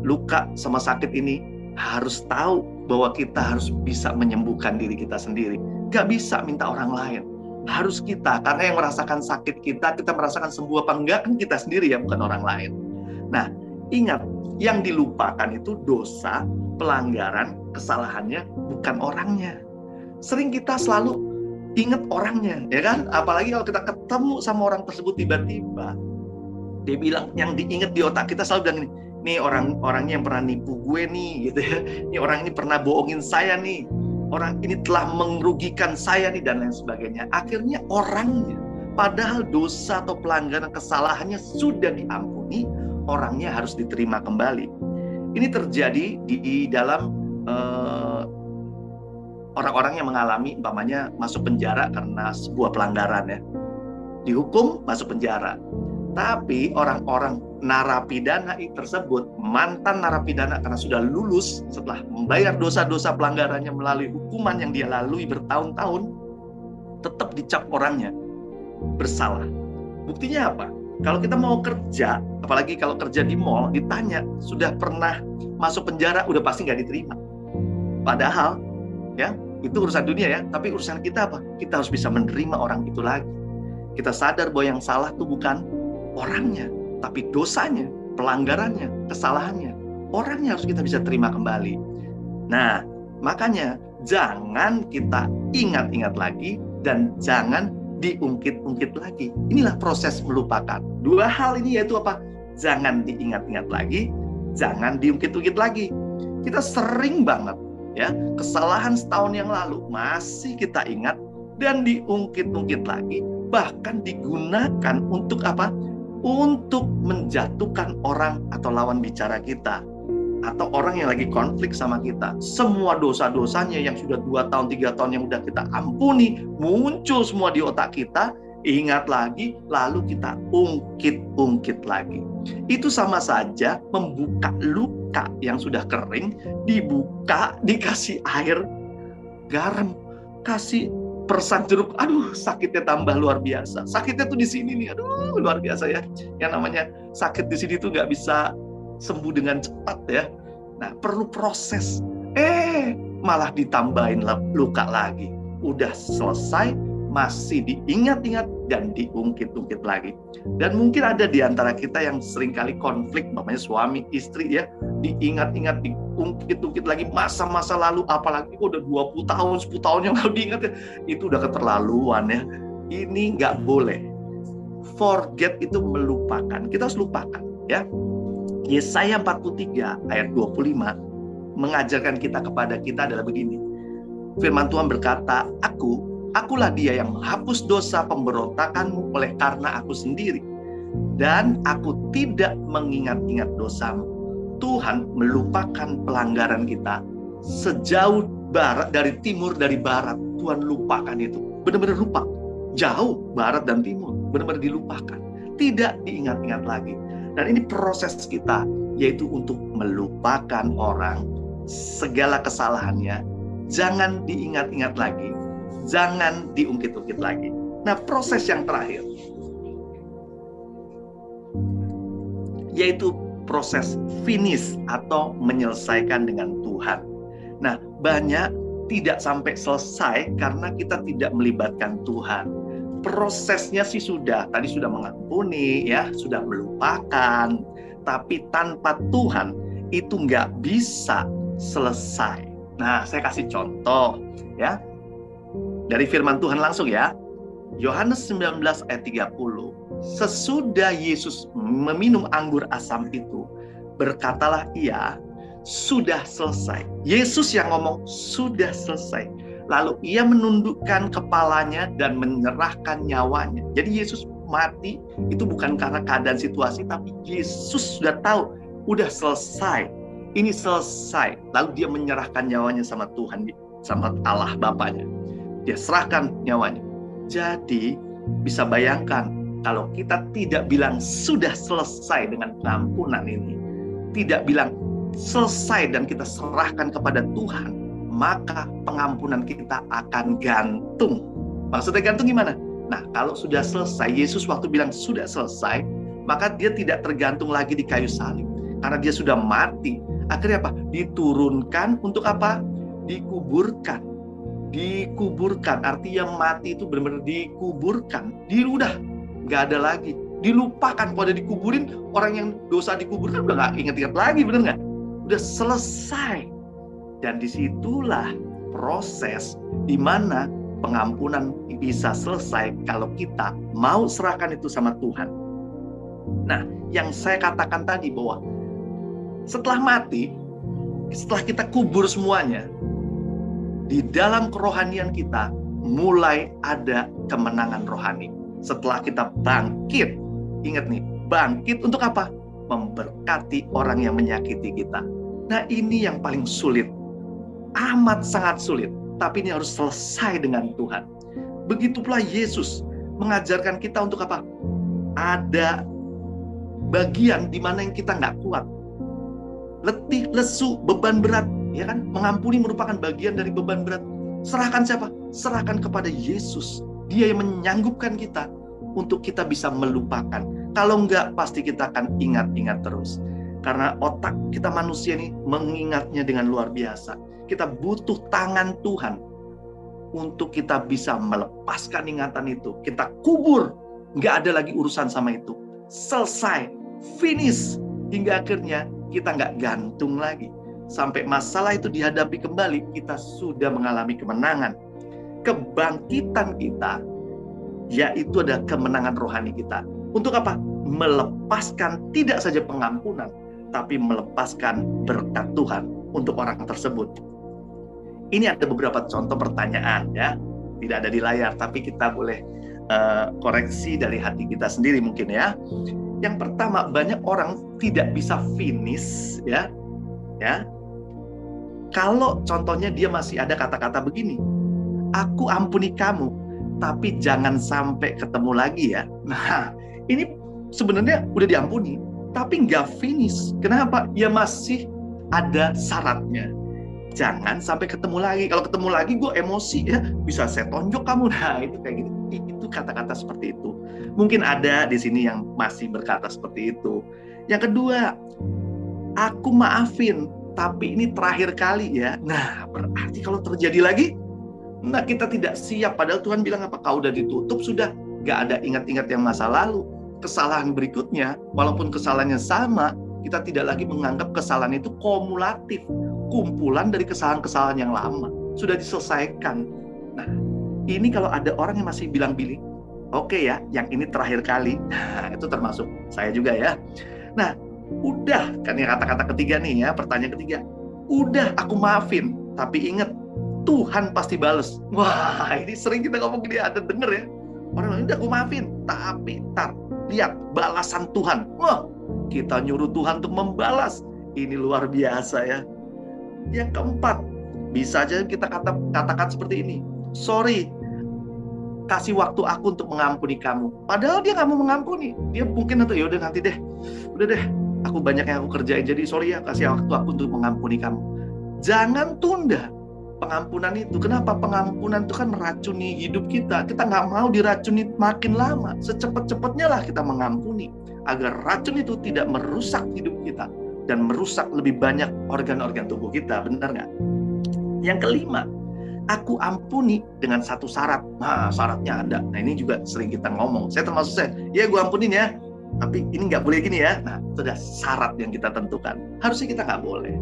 Luka sama sakit ini harus tahu bahwa kita harus bisa menyembuhkan diri kita sendiri. Gak bisa minta orang lain. Harus kita, karena yang merasakan sakit kita merasakan sembuh apa enggak, kan kita sendiri ya, bukan orang lain. Nah, ingat, yang dilupakan itu dosa, pelanggaran, kesalahannya, bukan orangnya. Sering kita selalu ingat orangnya, ya kan? Apalagi kalau kita ketemu sama orang tersebut tiba-tiba, dia bilang, yang diingat di otak kita selalu bilang ini, nih orangnya yang pernah nipu gue nih, gitu ya. Ini orang ini pernah bohongin saya nih. Orang ini telah merugikan saya nih, dan lain sebagainya. Akhirnya orangnya, padahal dosa atau pelanggaran kesalahannya sudah diampuni, orangnya harus diterima kembali. Ini terjadi di dalam orang-orang yang mengalami, umpamanya masuk penjara karena sebuah pelanggaran ya. Dihukum, masuk penjara. Tapi orang-orang narapidana tersebut, mantan narapidana karena sudah lulus setelah membayar dosa-dosa pelanggarannya melalui hukuman yang dia lalui bertahun-tahun, tetap dicap orangnya bersalah. Buktinya apa? Kalau kita mau kerja, apalagi kalau kerja di mall, ditanya, sudah pernah masuk penjara, udah pasti nggak diterima. Padahal, ya, itu urusan dunia ya, tapi urusan kita apa? Kita harus bisa menerima orang itu lagi. Kita sadar bahwa yang salah itu bukan orangnya, tapi dosanya, pelanggarannya, kesalahannya. Orangnya harus kita bisa terima kembali. Nah, makanya jangan kita ingat-ingat lagi dan jangan diungkit-ungkit lagi. Inilah proses melupakan. Dua hal ini yaitu apa? Jangan diingat-ingat lagi, jangan diungkit-ungkit lagi. Kita sering banget ya, kesalahan setahun yang lalu masih kita ingat dan diungkit-ungkit lagi, bahkan digunakan untuk apa? Untuk menjatuhkan orang atau lawan bicara kita, atau orang yang lagi konflik sama kita. Semua dosa-dosanya yang sudah 2 tahun, 3 tahun yang udah kita ampuni, muncul semua di otak kita, ingat lagi, lalu kita ungkit-ungkit lagi. Itu sama saja membuka luka yang sudah kering, dibuka, dikasih air, garam, kasih persan jeruk, aduh sakitnya tambah luar biasa. Sakitnya tuh di sini nih, aduh luar biasa ya. Yang namanya sakit di sini tuh nggak bisa sembuh dengan cepat ya. Nah, perlu proses. Malah ditambahin luka lagi. Udah selesai, masih diingat-ingat dan diungkit-ungkit lagi. Dan mungkin ada di antara kita yang seringkali konflik, namanya suami istri ya, diingat-ingat, diungkit-ungkit lagi masa-masa lalu, apalagi udah 20 tahun, 10 tahun yang lalu diingat ya, itu udah keterlaluan ya. Ini nggak boleh. Forget itu melupakan. Kita harus lupakan ya. Yesaya 43 ayat 25 mengajarkan kita kepada kita adalah begini. Firman Tuhan berkata, Akulah dia yang menghapus dosa pemberontakanmu oleh karena aku sendiri. Dan aku tidak mengingat-ingat dosamu. Tuhan melupakan pelanggaran kita sejauh barat, dari timur, dari barat. Tuhan lupakan itu. Benar-benar lupa. Jauh barat dan timur. Benar-benar dilupakan. Tidak diingat-ingat lagi. Dan ini proses kita, yaitu untuk melupakan orang, segala kesalahannya. Jangan diingat-ingat lagi. Jangan diungkit-ungkit lagi. Nah, proses yang terakhir, yaitu proses finish atau menyelesaikan dengan Tuhan. Nah, banyak tidak sampai selesai karena kita tidak melibatkan Tuhan. Prosesnya sih tadi sudah mengampuni, ya, sudah melupakan, tapi tanpa Tuhan itu nggak bisa selesai. Nah, saya kasih contoh, ya, dari firman Tuhan langsung, ya. Yohanes 19 ayat 30. Sesudah Yesus meminum anggur asam itu, berkatalah ia, sudah selesai. Yesus yang ngomong, sudah selesai. Lalu ia menundukkan kepalanya dan menyerahkan nyawanya. Jadi Yesus mati itu bukan karena keadaan situasi, tapi Yesus sudah tahu, udah selesai. Ini selesai. Lalu dia menyerahkan nyawanya sama Tuhan, sama Allah Bapaknya. Dia serahkan nyawanya. Jadi bisa bayangkan kalau kita tidak bilang sudah selesai dengan pengampunan ini, tidak bilang selesai dan kita serahkan kepada Tuhan, maka pengampunan kita akan gantung. Maksudnya gantung gimana? Nah, kalau sudah selesai, Yesus waktu bilang sudah selesai, maka dia tidak tergantung lagi di kayu salib. Karena dia sudah mati. Akhirnya apa? Diturunkan untuk apa? Dikuburkan. Dikuburkan, artinya mati itu benar-benar dikuburkan. Udah nggak ada lagi. Dilupakan. Kalau dikuburin, orang yang dosa dikuburkan udah nggak ingat-ingat lagi, benar nggak? Udah selesai. Dan disitulah proses di mana pengampunan bisa selesai kalau kita mau serahkan itu sama Tuhan. Nah, yang saya katakan tadi bahwa setelah mati, setelah kita kubur semuanya, di dalam kerohanian kita mulai ada kemenangan rohani. Setelah kita bangkit, ingat nih, bangkit untuk apa? Memberkati orang yang menyakiti kita. Nah, ini yang paling sulit. Amat sangat sulit. Tapi ini harus selesai dengan Tuhan. Begitu pula Yesus mengajarkan kita untuk apa? Ada bagian di mana yang kita nggak kuat. Letih, lesu, beban berat. Ya kan? Mengampuni merupakan bagian dari beban berat. Serahkan siapa? Serahkan kepada Yesus. Dia yang menyanggupkan kita untuk kita bisa melupakan. Kalau enggak, pasti kita akan ingat-ingat terus. Karena otak kita manusia ini mengingatnya dengan luar biasa. Kita butuh tangan Tuhan untuk kita bisa melepaskan ingatan itu. Kita kubur. Nggak ada lagi urusan sama itu. Selesai. Finish. Hingga akhirnya kita nggak gantung lagi. Sampai masalah itu dihadapi kembali, kita sudah mengalami kemenangan. Kebangkitan kita, yaitu ada kemenangan rohani kita. Untuk apa? Melepaskan tidak saja pengampunan, tapi melepaskan berkat Tuhan untuk orang tersebut. Ini ada beberapa contoh pertanyaan, ya. Tidak ada di layar, tapi kita boleh koreksi dari hati kita sendiri mungkin, ya. Yang pertama, banyak orang tidak bisa finish, ya. Kalau contohnya dia masih ada kata-kata begini, aku ampuni kamu, tapi jangan sampai ketemu lagi, ya. Nah, ini sebenarnya udah diampuni, tapi nggak finish. Kenapa? Ya masih ada syaratnya. Jangan sampai ketemu lagi. Kalau ketemu lagi gue emosi, ya, bisa saya tonjok kamu. Nah, itu kayak gitu. Itu kata-kata seperti itu. Mungkin ada di sini yang masih berkata seperti itu. Yang kedua, aku maafin, tapi ini terakhir kali, ya. Nah, berarti kalau terjadi lagi, nah kita tidak siap. Padahal Tuhan bilang apa? Kau udah ditutup, sudah. Gak ada ingat-ingat yang masa lalu. Kesalahan berikutnya, walaupun kesalahannya sama, kita tidak lagi menganggap kesalahan itu kumulatif. Kumpulan dari kesalahan-kesalahan yang lama. Sudah diselesaikan. Nah, ini kalau ada orang yang masih bilang-biling, oke, ya, yang ini terakhir kali. Nah, itu termasuk saya juga, ya. Nah, udah, kan yang kata-kata ketiga nih, ya, pertanyaan ketiga. Udah, aku maafin, tapi ingat, Tuhan pasti bales. Wah, ini sering kita ngomong gini, ada denger, ya. Orang udah aku maafin, tapi lihat balasan Tuhan. Wah, kita nyuruh Tuhan untuk membalas. Ini luar biasa, ya. Yang keempat, bisa aja kita katakan seperti ini. Sorry, kasih waktu aku untuk mengampuni kamu. Padahal dia nggak mau mengampuni. Dia mungkin ya udah nanti deh. Udah deh, aku banyak yang aku kerjain. Jadi sorry ya, kasih waktu aku untuk mengampuni kamu. Jangan tunda pengampunan itu. Kenapa? Pengampunan itu kan meracuni hidup kita. Kita nggak mau diracuni makin lama. Secepat-cepatnya lah kita mengampuni. Agar racun itu tidak merusak hidup kita. Dan merusak lebih banyak organ-organ tubuh kita. Benar nggak? Yang kelima, Aku ampuni dengan satu syarat. Nah, syaratnya ada. Nah, ini juga sering kita ngomong. Saya termasuk ya gue ampunin ya, tapi ini nggak boleh gini ya. Nah, itu ada syarat yang kita tentukan. Harusnya kita nggak boleh.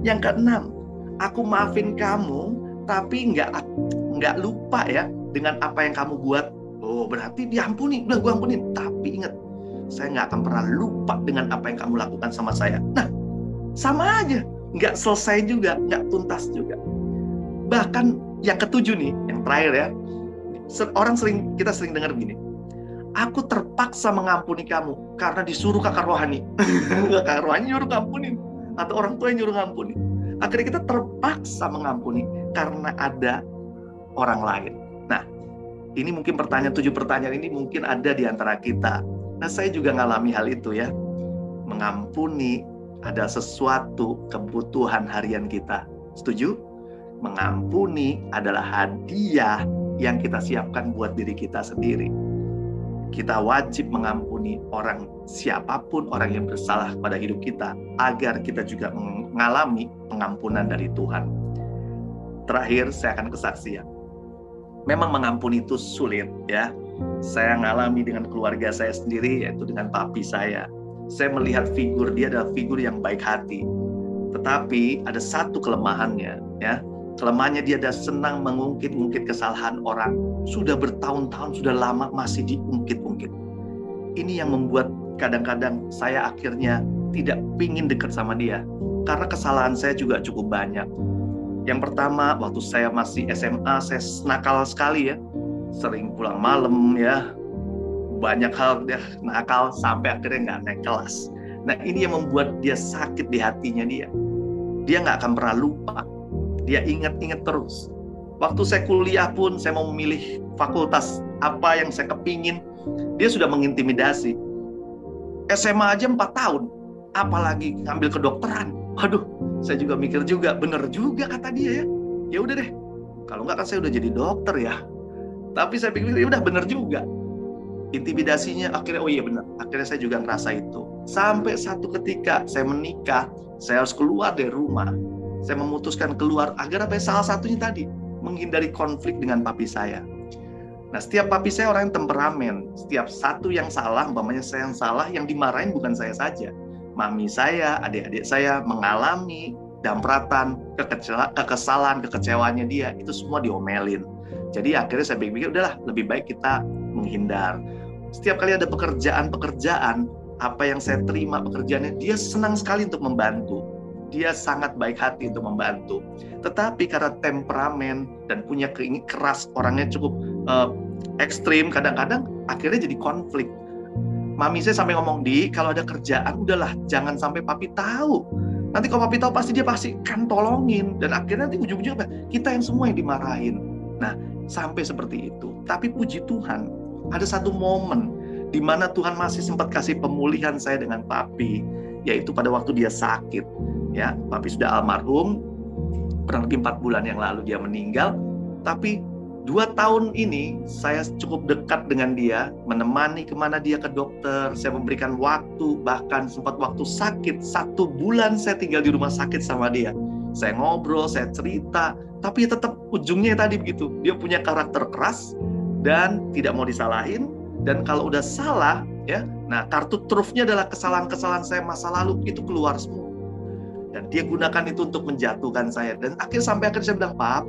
Yang keenam, aku maafin kamu, tapi nggak lupa ya dengan apa yang kamu buat. Oh, berarti diampuni. Udah gue ampunin. Tapi ingat, saya nggak akan pernah lupa dengan apa yang kamu lakukan sama saya. Nah, sama aja. Nggak selesai juga, nggak tuntas juga. Bahkan yang ketujuh nih, yang terakhir ya, kita sering dengar begini, aku terpaksa mengampuni kamu karena disuruh kakak rohani. Kakak rohani nyuruh ngampunin, atau orang tua yang nyuruh ngampunin. Akhirnya kita terpaksa mengampuni karena ada orang lain. Nah, ini mungkin 7 pertanyaan ini mungkin ada di antara kita. Nah, saya juga ngalami hal itu ya. Mengampuni ada sesuatu kebutuhan harian kita. Setuju? Mengampuni adalah hadiah yang kita siapkan buat diri kita sendiri. Kita wajib mengampuni orang siapapun orang yang bersalah pada hidup kita, agar kita juga mengalami pengampunan dari Tuhan. Terakhir, saya akan kesaksian. Memang mengampuni itu sulit ya. Saya ngalami dengan keluarga saya sendiri, yaitu dengan papi saya. Saya melihat figur dia adalah figur yang baik hati. Tetapi ada satu kelemahannya ya. Kelemahannya dia ada senang mengungkit-ungkit kesalahan orang. Sudah bertahun-tahun, sudah lama masih diungkit-ungkit. Ini yang membuat kadang-kadang saya akhirnya tidak pingin dekat sama dia. Karena kesalahan saya juga cukup banyak. Yang pertama, waktu saya masih SMA, saya nakal sekali ya. Sering pulang malam ya. Banyak hal dia nakal sampai akhirnya nggak naik kelas. Nah, ini yang membuat dia sakit di hatinya dia. Dia nggak akan pernah lupa. Dia ingat-ingat terus. Waktu saya kuliah pun, saya mau memilih fakultas apa yang saya kepingin, dia sudah mengintimidasi. SMA aja 4 tahun, apalagi ngambil kedokteran. Waduh, saya juga mikir juga, bener juga kata dia ya. Ya udah deh, kalau nggak kan saya udah jadi dokter ya. Tapi saya pikir ya udah bener juga. Intimidasinya akhirnya, oh iya bener. Akhirnya saya juga ngerasa itu. Sampai satu ketika saya menikah, saya harus keluar dari rumah. Saya memutuskan keluar agar apa? Salah satunya tadi, menghindari konflik dengan papi saya. Nah, setiap papi saya orang yang temperamen. Setiap satu yang salah, umpamanya saya yang salah, yang dimarahin bukan saya saja. Mami saya, adik-adik saya mengalami dampratan, kekesalan, kekecewaannya dia, itu semua diomelin. Jadi akhirnya saya pikir, udahlah, lebih baik kita menghindar. Setiap kali ada pekerjaan, apa yang saya terima pekerjaannya, dia senang sekali untuk membantu. Dia sangat baik hati untuk membantu. Tetapi karena temperamen dan punya keinginan keras, orangnya cukup ekstrim, kadang-kadang akhirnya jadi konflik. Mami saya sampai ngomong, Di, kalau ada kerjaan, udahlah, jangan sampai papi tahu. Nanti kalau papi tahu, dia pasti kan tolongin. Dan akhirnya nanti ujung-ujungnya kita yang semua yang dimarahin. Nah, sampai seperti itu. Tapi puji Tuhan, ada satu momen di mana Tuhan masih sempat kasih pemulihan saya dengan papi, yaitu pada waktu dia sakit. Ya, papi sudah almarhum, kurang lebih 4 bulan yang lalu dia meninggal. Tapi 2 tahun ini saya cukup dekat dengan dia, menemani kemana dia ke dokter, saya memberikan waktu, bahkan sempat waktu sakit 1 bulan saya tinggal di rumah sakit sama dia. Saya ngobrol, saya cerita, tapi tetap ujungnya tadi begitu. Dia punya karakter keras dan tidak mau disalahin. Dan kalau udah salah, ya, nah kartu trufnya adalah kesalahan-kesalahan saya masa lalu itu keluar semua. Dan dia gunakan itu untuk menjatuhkan saya. Dan sampai akhirnya saya bilang, Pap,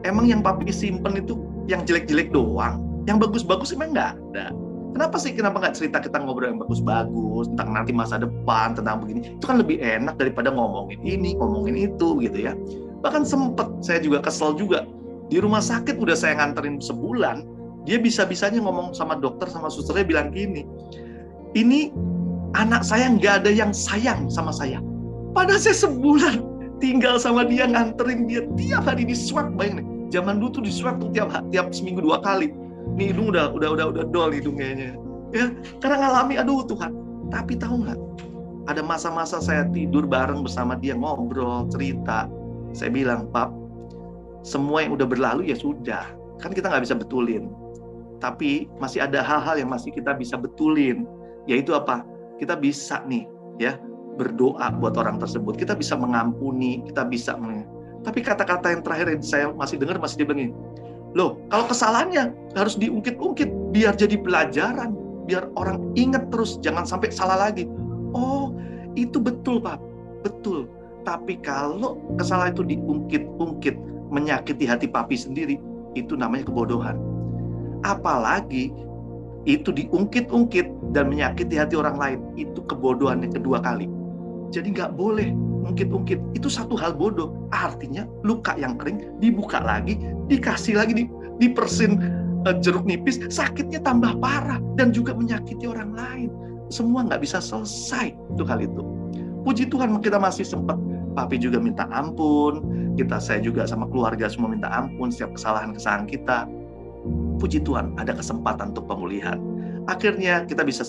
emang yang papi simpen itu yang jelek-jelek doang? Yang bagus-bagus emang nggak ada. Kenapa nggak cerita kita ngobrol yang bagus-bagus, tentang nanti masa depan, tentang begini. Itu kan lebih enak daripada ngomongin ini, ngomongin itu, gitu ya. Bahkan sempet, saya juga kesel juga. Di rumah sakit udah saya nganterin sebulan, dia bisa-bisanya ngomong sama dokter, sama susternya bilang gini, ini anak saya nggak ada yang sayang sama saya. Padahal saya sebulan tinggal sama dia, nganterin dia tiap hari di swab, bayangin. Zaman dulu tuh di swab tuh tiap seminggu 2 kali. Nih hidung udah dol hidung kayaknya. Ya, karena ngalami, aduh Tuhan. Tapi tahu nggak? Ada masa-masa saya tidur bareng bersama dia, ngobrol, cerita. Saya bilang, Pap, semua yang udah berlalu ya sudah. Kan kita nggak bisa betulin. Tapi masih ada hal-hal yang masih kita bisa betulin. Yaitu apa? Kita bisa nih, ya, berdoa buat orang tersebut. Kita bisa mengampuni, kita bisa Tapi kata-kata yang terakhir yang saya masih dengar, masih dibilang, loh, kalau kesalahannya harus diungkit-ungkit, biar jadi pelajaran, biar orang ingat terus, jangan sampai salah lagi. Oh, itu betul, Pak. Betul. Tapi kalau kesalahan itu diungkit-ungkit, menyakiti hati papi sendiri, itu namanya kebodohan. Apalagi itu diungkit-ungkit dan menyakiti hati orang lain, itu kebodohan yang kedua kali. Jadi nggak boleh ungkit-ungkit, itu satu hal bodoh. Artinya luka yang kering dibuka lagi, dikasih lagi, dipersin jeruk nipis, sakitnya tambah parah dan juga menyakiti orang lain. Semua nggak bisa selesai itu kali itu. Puji Tuhan kita masih sempat, papi juga minta ampun, saya juga sama keluarga semua minta ampun setiap kesalahan-kesalahan kita. Puji Tuhan ada kesempatan untuk pemulihan. Akhirnya kita bisa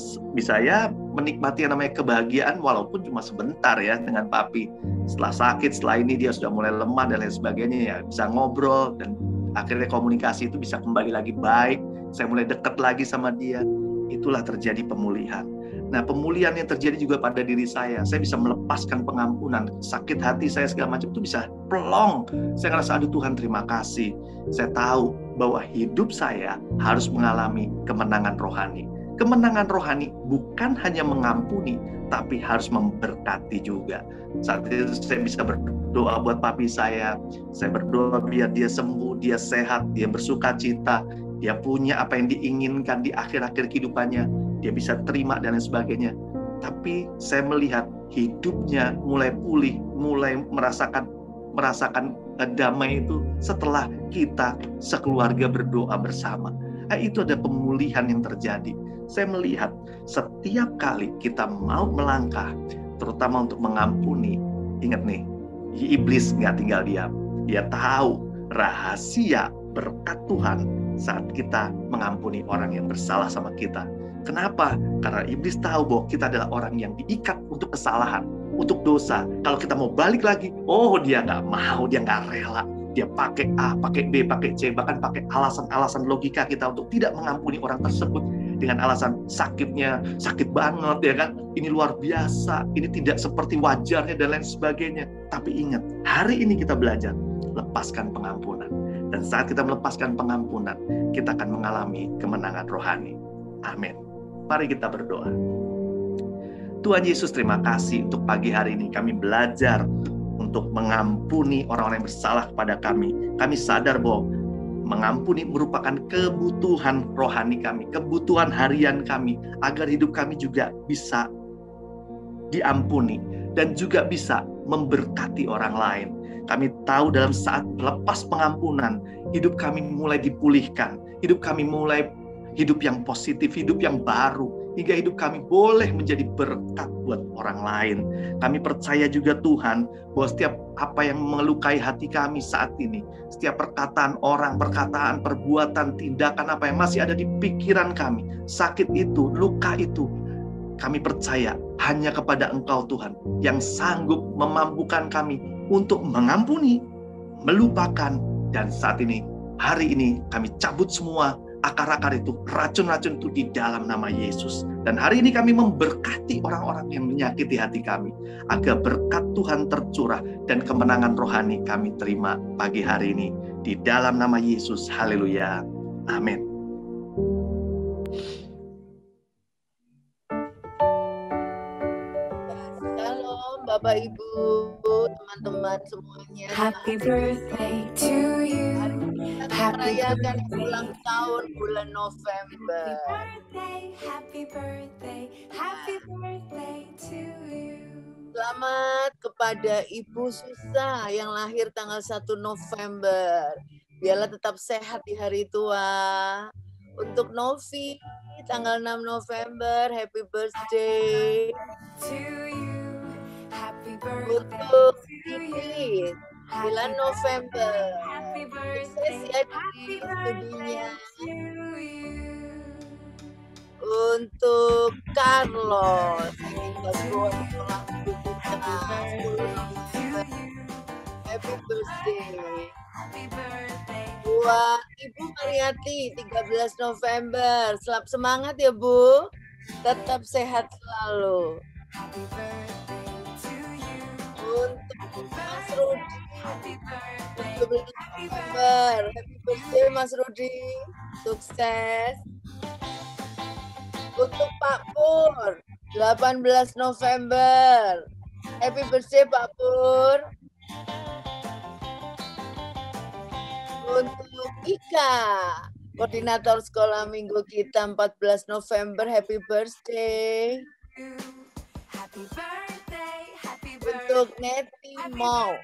ya menikmati yang namanya kebahagiaan walaupun cuma sebentar ya dengan papi. Setelah sakit, setelah ini dia sudah mulai lemah dan lain sebagainya, ya bisa ngobrol dan akhirnya komunikasi itu bisa kembali lagi baik. Saya mulai dekat lagi sama dia. Itulah terjadi pemulihan. Nah, pemulihan yang terjadi juga pada diri saya. Saya bisa melepaskan pengampunan. Sakit hati saya segala macam itu bisa plong. Saya ngerasa, aduh Tuhan terima kasih. Saya tahu bahwa hidup saya harus mengalami kemenangan rohani. Kemenangan rohani bukan hanya mengampuni, tapi harus memberkati juga. Saat itu saya bisa berdoa buat papi saya. Saya berdoa biar dia sembuh, dia sehat, dia bersuka cita, dia punya apa yang diinginkan di akhir-akhir kehidupannya. Dia bisa terima dan lain sebagainya. Tapi saya melihat hidupnya mulai pulih, mulai merasakan damai itu setelah kita sekeluarga berdoa bersama. Itu ada pemulihan yang terjadi. Saya melihat setiap kali kita mau melangkah, terutama untuk mengampuni, ingat nih, iblis nggak tinggal diam. Dia tahu rahasia berkat Tuhan saat kita mengampuni orang yang bersalah sama kita. Kenapa? Karena iblis tahu bahwa kita adalah orang yang diikat untuk kesalahan, untuk dosa. Kalau kita mau balik lagi, dia nggak mau, dia nggak rela. Dia pakai A, pakai B, pakai C, bahkan pakai alasan-alasan logika kita untuk tidak mengampuni orang tersebut dengan alasan sakitnya, sakit banget ya kan, ini luar biasa, ini tidak seperti wajarnya dan lain sebagainya. Tapi ingat, hari ini kita belajar lepaskan pengampunan. Dan saat kita melepaskan pengampunan, kita akan mengalami kemenangan rohani. Amin. Mari kita berdoa. Tuhan Yesus, terima kasih untuk pagi hari ini kami belajar untuk mengampuni orang-orang yang bersalah kepada kami. Kami sadar bahwa mengampuni merupakan kebutuhan rohani kami, kebutuhan harian kami, agar hidup kami juga bisa diampuni dan juga bisa memberkati orang lain. Kami tahu dalam saat lepas pengampunan, hidup kami mulai dipulihkan, hidup kami mulai hidup yang positif, hidup yang baru, hingga hidup kami boleh menjadi berkat buat orang lain. Kami percaya juga Tuhan, bahwa setiap apa yang melukai hati kami saat ini, setiap perkataan orang, perkataan, perbuatan, tindakan apa yang masih ada di pikiran kami, sakit itu, luka itu, kami percaya hanya kepada Engkau Tuhan, yang sanggup memampukan kami untuk mengampuni, melupakan, dan saat ini, hari ini kami cabut semua akar-akar itu, racun-racun itu di dalam nama Yesus. Dan hari ini kami memberkati orang-orang yang menyakiti hati kami, agar berkat Tuhan tercurah dan kemenangan rohani kami terima pagi hari ini. Di dalam nama Yesus, haleluya, amin. Shalom Bapak Ibu, teman-teman semuanya. Happy birthday to you. Kita merayakan ulang tahun bulan November. Happy birthday to you. Selamat kepada Ibu Susa yang lahir tanggal 1 November. Biarlah tetap sehat di hari tua. Untuk Novi tanggal 6 November, happy birthday To you. Happy untuk birthday to Kiki you. 9 November. Happy birthday. Sukses ya di Happy studinya. birthday to you. Untuk Carlos yang baru ulang tahun 10 November. Happy birthday. Happy birthday. Buat Ibu Mariati 13 November. Selamat semangat ya Bu. Tetap sehat selalu. Happy birthday to you. Untuk Mas Rudi happy birthday, 17 happy November, happy birthday Mas Rudi, sukses. Untuk Pak Pur, 18 November, happy birthday Pak Pur. Untuk Ika, koordinator sekolah minggu kita 14 November, happy birthday. you. Happy birthday, happy Untuk birthday, Neti Mau,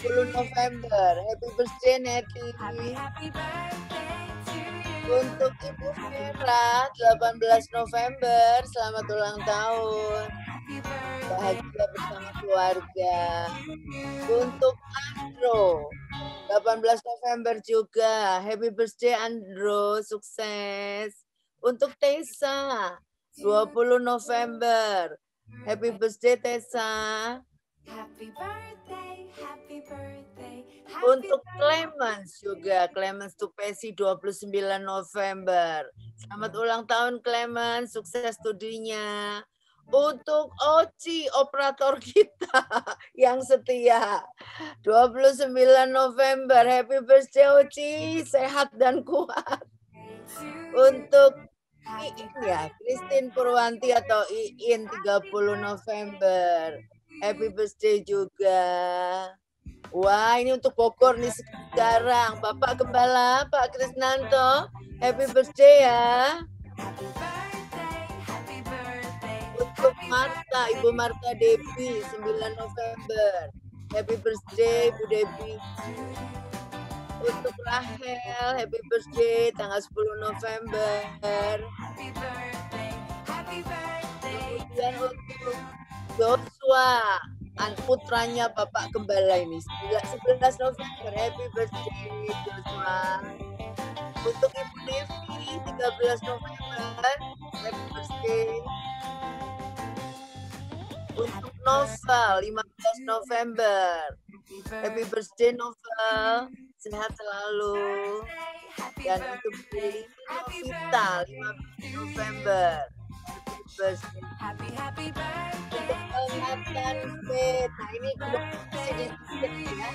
20 November, happy birthday Neti. happy birthday to you. Untuk Ibu Vera, 18 November, selamat ulang tahun. Happy birthday, Bahagia bersama keluarga. Untuk Andro, 18 November juga, happy birthday Andro, sukses. Untuk Tessa, 20 November, happy birthday Tessa. happy birthday, happy birthday, happy Untuk Clemens juga, Clemens Tupesi 29 November. Selamat ulang tahun Clemens, sukses studinya. Untuk Oci, operator kita yang setia, 29 November, happy birthday Oci, sehat dan kuat. Untuk Iin ya, Christine Purwanti atau Iin 30 November, happy birthday juga. Wah, ini untuk Bogor nih sekarang. Bapak Gembala, Pak Krisnanto, happy birthday ya. Untuk Marta, Ibu Marta Debi, 9 November. Happy birthday, Bu Debi. Untuk Rahel, happy birthday, tanggal 10 November. Kemudian untuk Joshua, putranya Bapak Gembala ini, 11 November, happy birthday Joshua. Untuk Ibu Devi, 13 November, happy birthday. Untuk Novel, 15 November, happy birthday Novel, sehat selalu. Dan untuk Lili Novita, 15 November, happy birthday. Untuk Nathan Fit, nah ini sedikit ya,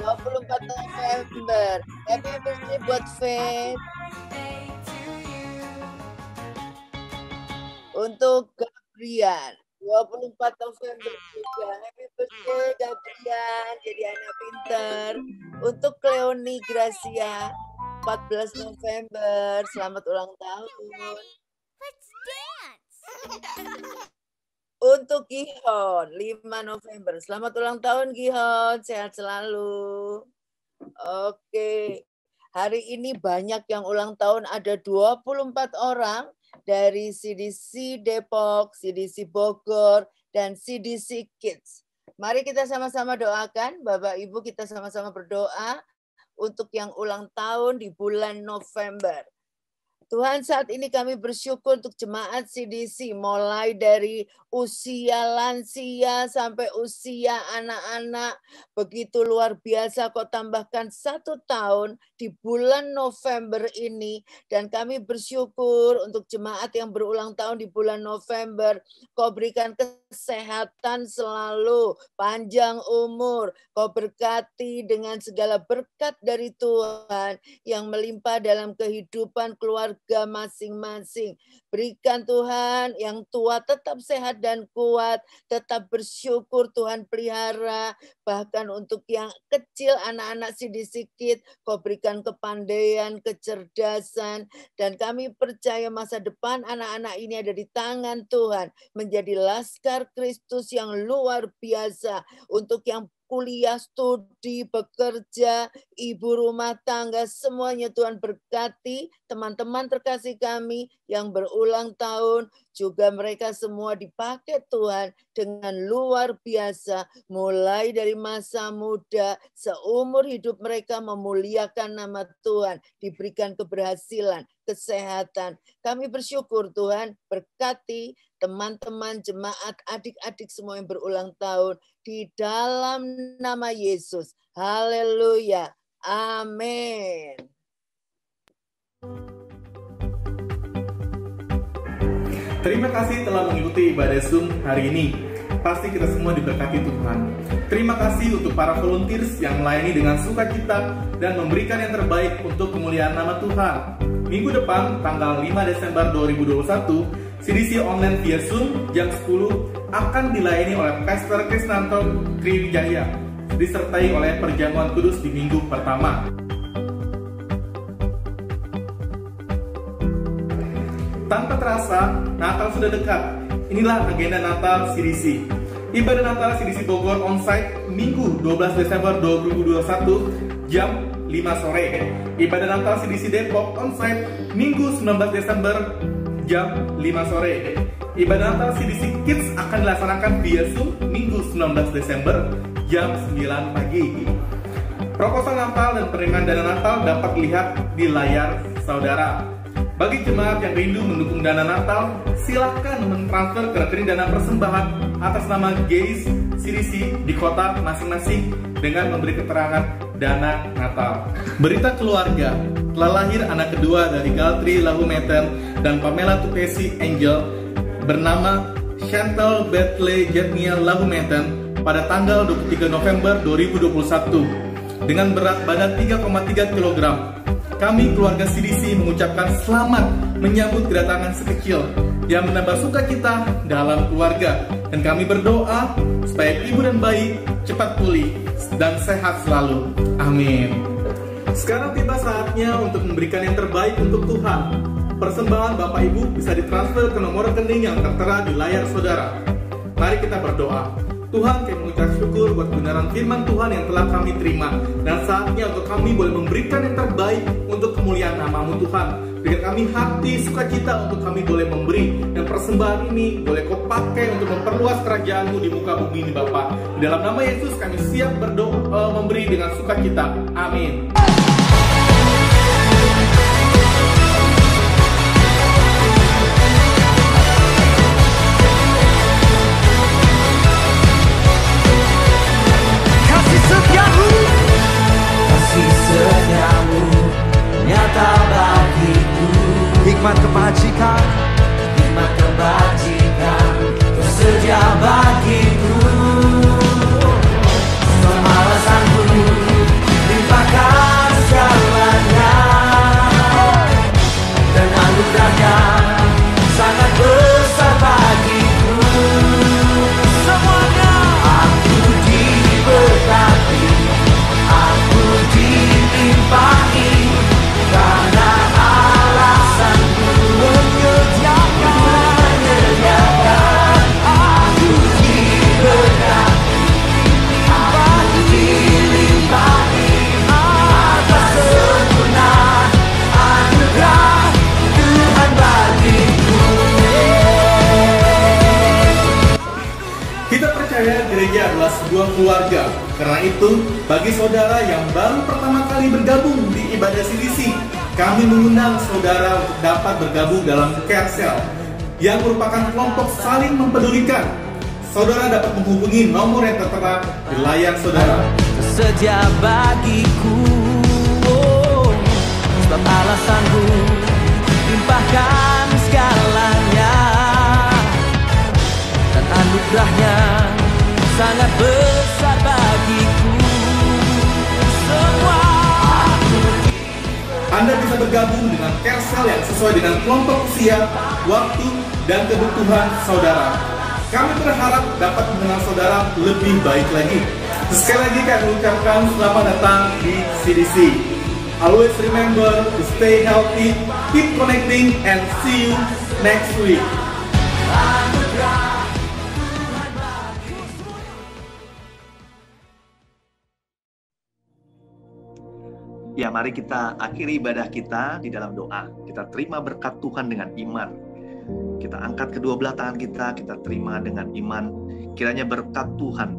24 November, happy birthday buat Fit. Untuk Gabrian, 24 November juga, happy birthday Gabrian, jadi anak pinter. Untuk Cleoni Gracia, 14 November, selamat ulang tahun. Untuk Gihon, 5 November, selamat ulang tahun Gihon, sehat selalu. Oke, hari ini banyak yang ulang tahun, ada 24 orang dari CDC Depok, CDC Bogor, dan CDC Kids. Mari kita sama-sama doakan, Bapak Ibu, kita sama-sama berdoa untuk yang ulang tahun di bulan November. Tuhan, saat ini kami bersyukur untuk jemaat CDC, mulai dari usia lansia sampai usia anak-anak. Begitu luar biasa kau tambahkan 1 tahun di bulan November ini. Dan kami bersyukur untuk jemaat yang berulang tahun di bulan November. Kau berikan kesehatan selalu, panjang umur. Kau berkati dengan segala berkat dari Tuhan yang melimpah dalam kehidupan keluarga masing-masing. Berikan Tuhan yang tua tetap sehat dan kuat, tetap bersyukur Tuhan pelihara, bahkan untuk yang kecil anak-anak sedikit, kau berikan kepandaian, kecerdasan, dan kami percaya masa depan anak-anak ini ada di tangan Tuhan, menjadi laskar Kristus yang luar biasa untuk yang kuliah, studi, bekerja, ibu rumah tangga, semuanya Tuhan berkati. Teman-teman terkasih kami yang berulang tahun, juga mereka semua dipakai Tuhan dengan luar biasa. Mulai dari masa muda, seumur hidup mereka memuliakan nama Tuhan, diberikan keberhasilan, kesehatan. Kami bersyukur Tuhan, berkati teman-teman, jemaat, adik-adik semua yang berulang tahun. Di dalam nama Yesus. Haleluya. Amin. Terima kasih telah mengikuti ibadah Zoom hari ini. pasti kita semua diberkati Tuhan. Terima kasih untuk para volunteers yang melayani dengan sukacita dan memberikan yang terbaik untuk kemuliaan nama Tuhan. Minggu depan, tanggal 5 Desember 2021, CDC online via Zoom jam 10 akan dilayani oleh Pastor Krisnanto Triwijaya, disertai oleh perjamuan kudus di minggu pertama. Tanpa terasa, Natal sudah dekat. Inilah agenda Natal CDC. Ibadah Natal CDC Bogor onsite Minggu 12 Desember 2021 jam 5 sore. Ibadah Natal CDC Depok onsite Minggu 19 Desember jam 5 sore. Ibadah Natal CDC Kids akan dilaksanakan via Zoom Minggu 19 Desember jam 9 pagi. Proposal Natal dan penerimaan dana Natal dapat dilihat di layar saudara. Bagi jemaat yang rindu mendukung dana Natal, silakan mentransfer ke rekening dana persembahan atas nama GAIS CDC di kota masing-masing dengan memberi keterangan dana Natal. Berita keluarga, telah lahir anak kedua dari Galtri Lahumeten dan Pamela Tupesi Angel bernama Chantal Betley Jetnia Lahumeten pada tanggal 23 November 2021 dengan berat badan 3,3 kg. Kami keluarga CDC mengucapkan selamat menyambut kedatangan sekecil yang menambah sukacita dalam keluarga, dan kami berdoa supaya ibu dan bayi cepat pulih dan sehat selalu. Amin. Sekarang tiba saatnya untuk memberikan yang terbaik untuk Tuhan. Persembahan Bapak Ibu bisa ditransfer ke nomor rekening yang tertera di layar saudara. Mari kita berdoa. Tuhan, kami mengucap syukur buat kebenaran firman Tuhan yang telah kami terima, dan saatnya untuk kami boleh memberikan yang terbaik untuk kemuliaan nama-Mu Tuhan. Berikan kami hati sukacita untuk kami boleh memberi, dan persembahan ini boleh Kau pakai untuk memperluas kerajaan-Mu di muka bumi ini Bapa. Di dalam nama Yesus kami siap berdoa memberi dengan sukacita. Amin. Nyata bagiku, hikmat kebajikan tersedia bagiku. Semua alasanku limpahkan segalanya, dan anugerahnya sangat besar bagiku. Semuanya aku diberkati, aku dilimpahi. Karena alasanku menyediakan, aku diberkati, aku dilimpahi atas sempurna anugerah Tuhan bagiku. Kita percaya gereja adalah sebuah keluarga. Karena itu, bagi saudara yang baru pertama kali bergabung di ibadah CDC, kami mengundang saudara untuk dapat bergabung dalam Care Cell yang merupakan kelompok saling mempedulikan. Saudara dapat menghubungi nomor yang tertera di layar saudara. Tersedia bagiku, sebab alasanku limpahkan segalanya, dan anugerahnya sangat besar bagiku. Semua Anda bisa bergabung dengan Care Cell yang sesuai dengan kelompok usia, waktu, dan kebutuhan saudara. Kami berharap dapat mengenal saudara lebih baik lagi. Sekali lagi kami ucapkan selamat datang di CDC. Always remember to stay healthy, keep connecting, and see you next week. Ya, mari kita akhiri ibadah kita di dalam doa. Kita terima berkat Tuhan dengan iman. Kita angkat kedua belah tangan kita terima dengan iman. Kiranya berkat Tuhan,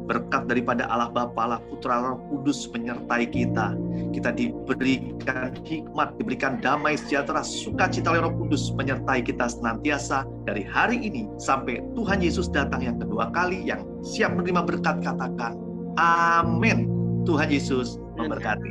berkat daripada Allah Bapa, Allah Putra, Roh Kudus menyertai kita. Kita diberikan hikmat, diberikan damai sejahtera, sukacita oleh Roh Kudus menyertai kita senantiasa dari hari ini sampai Tuhan Yesus datang yang kedua kali. Yang siap menerima berkat katakan amin. Tuhan Yesus memberkati.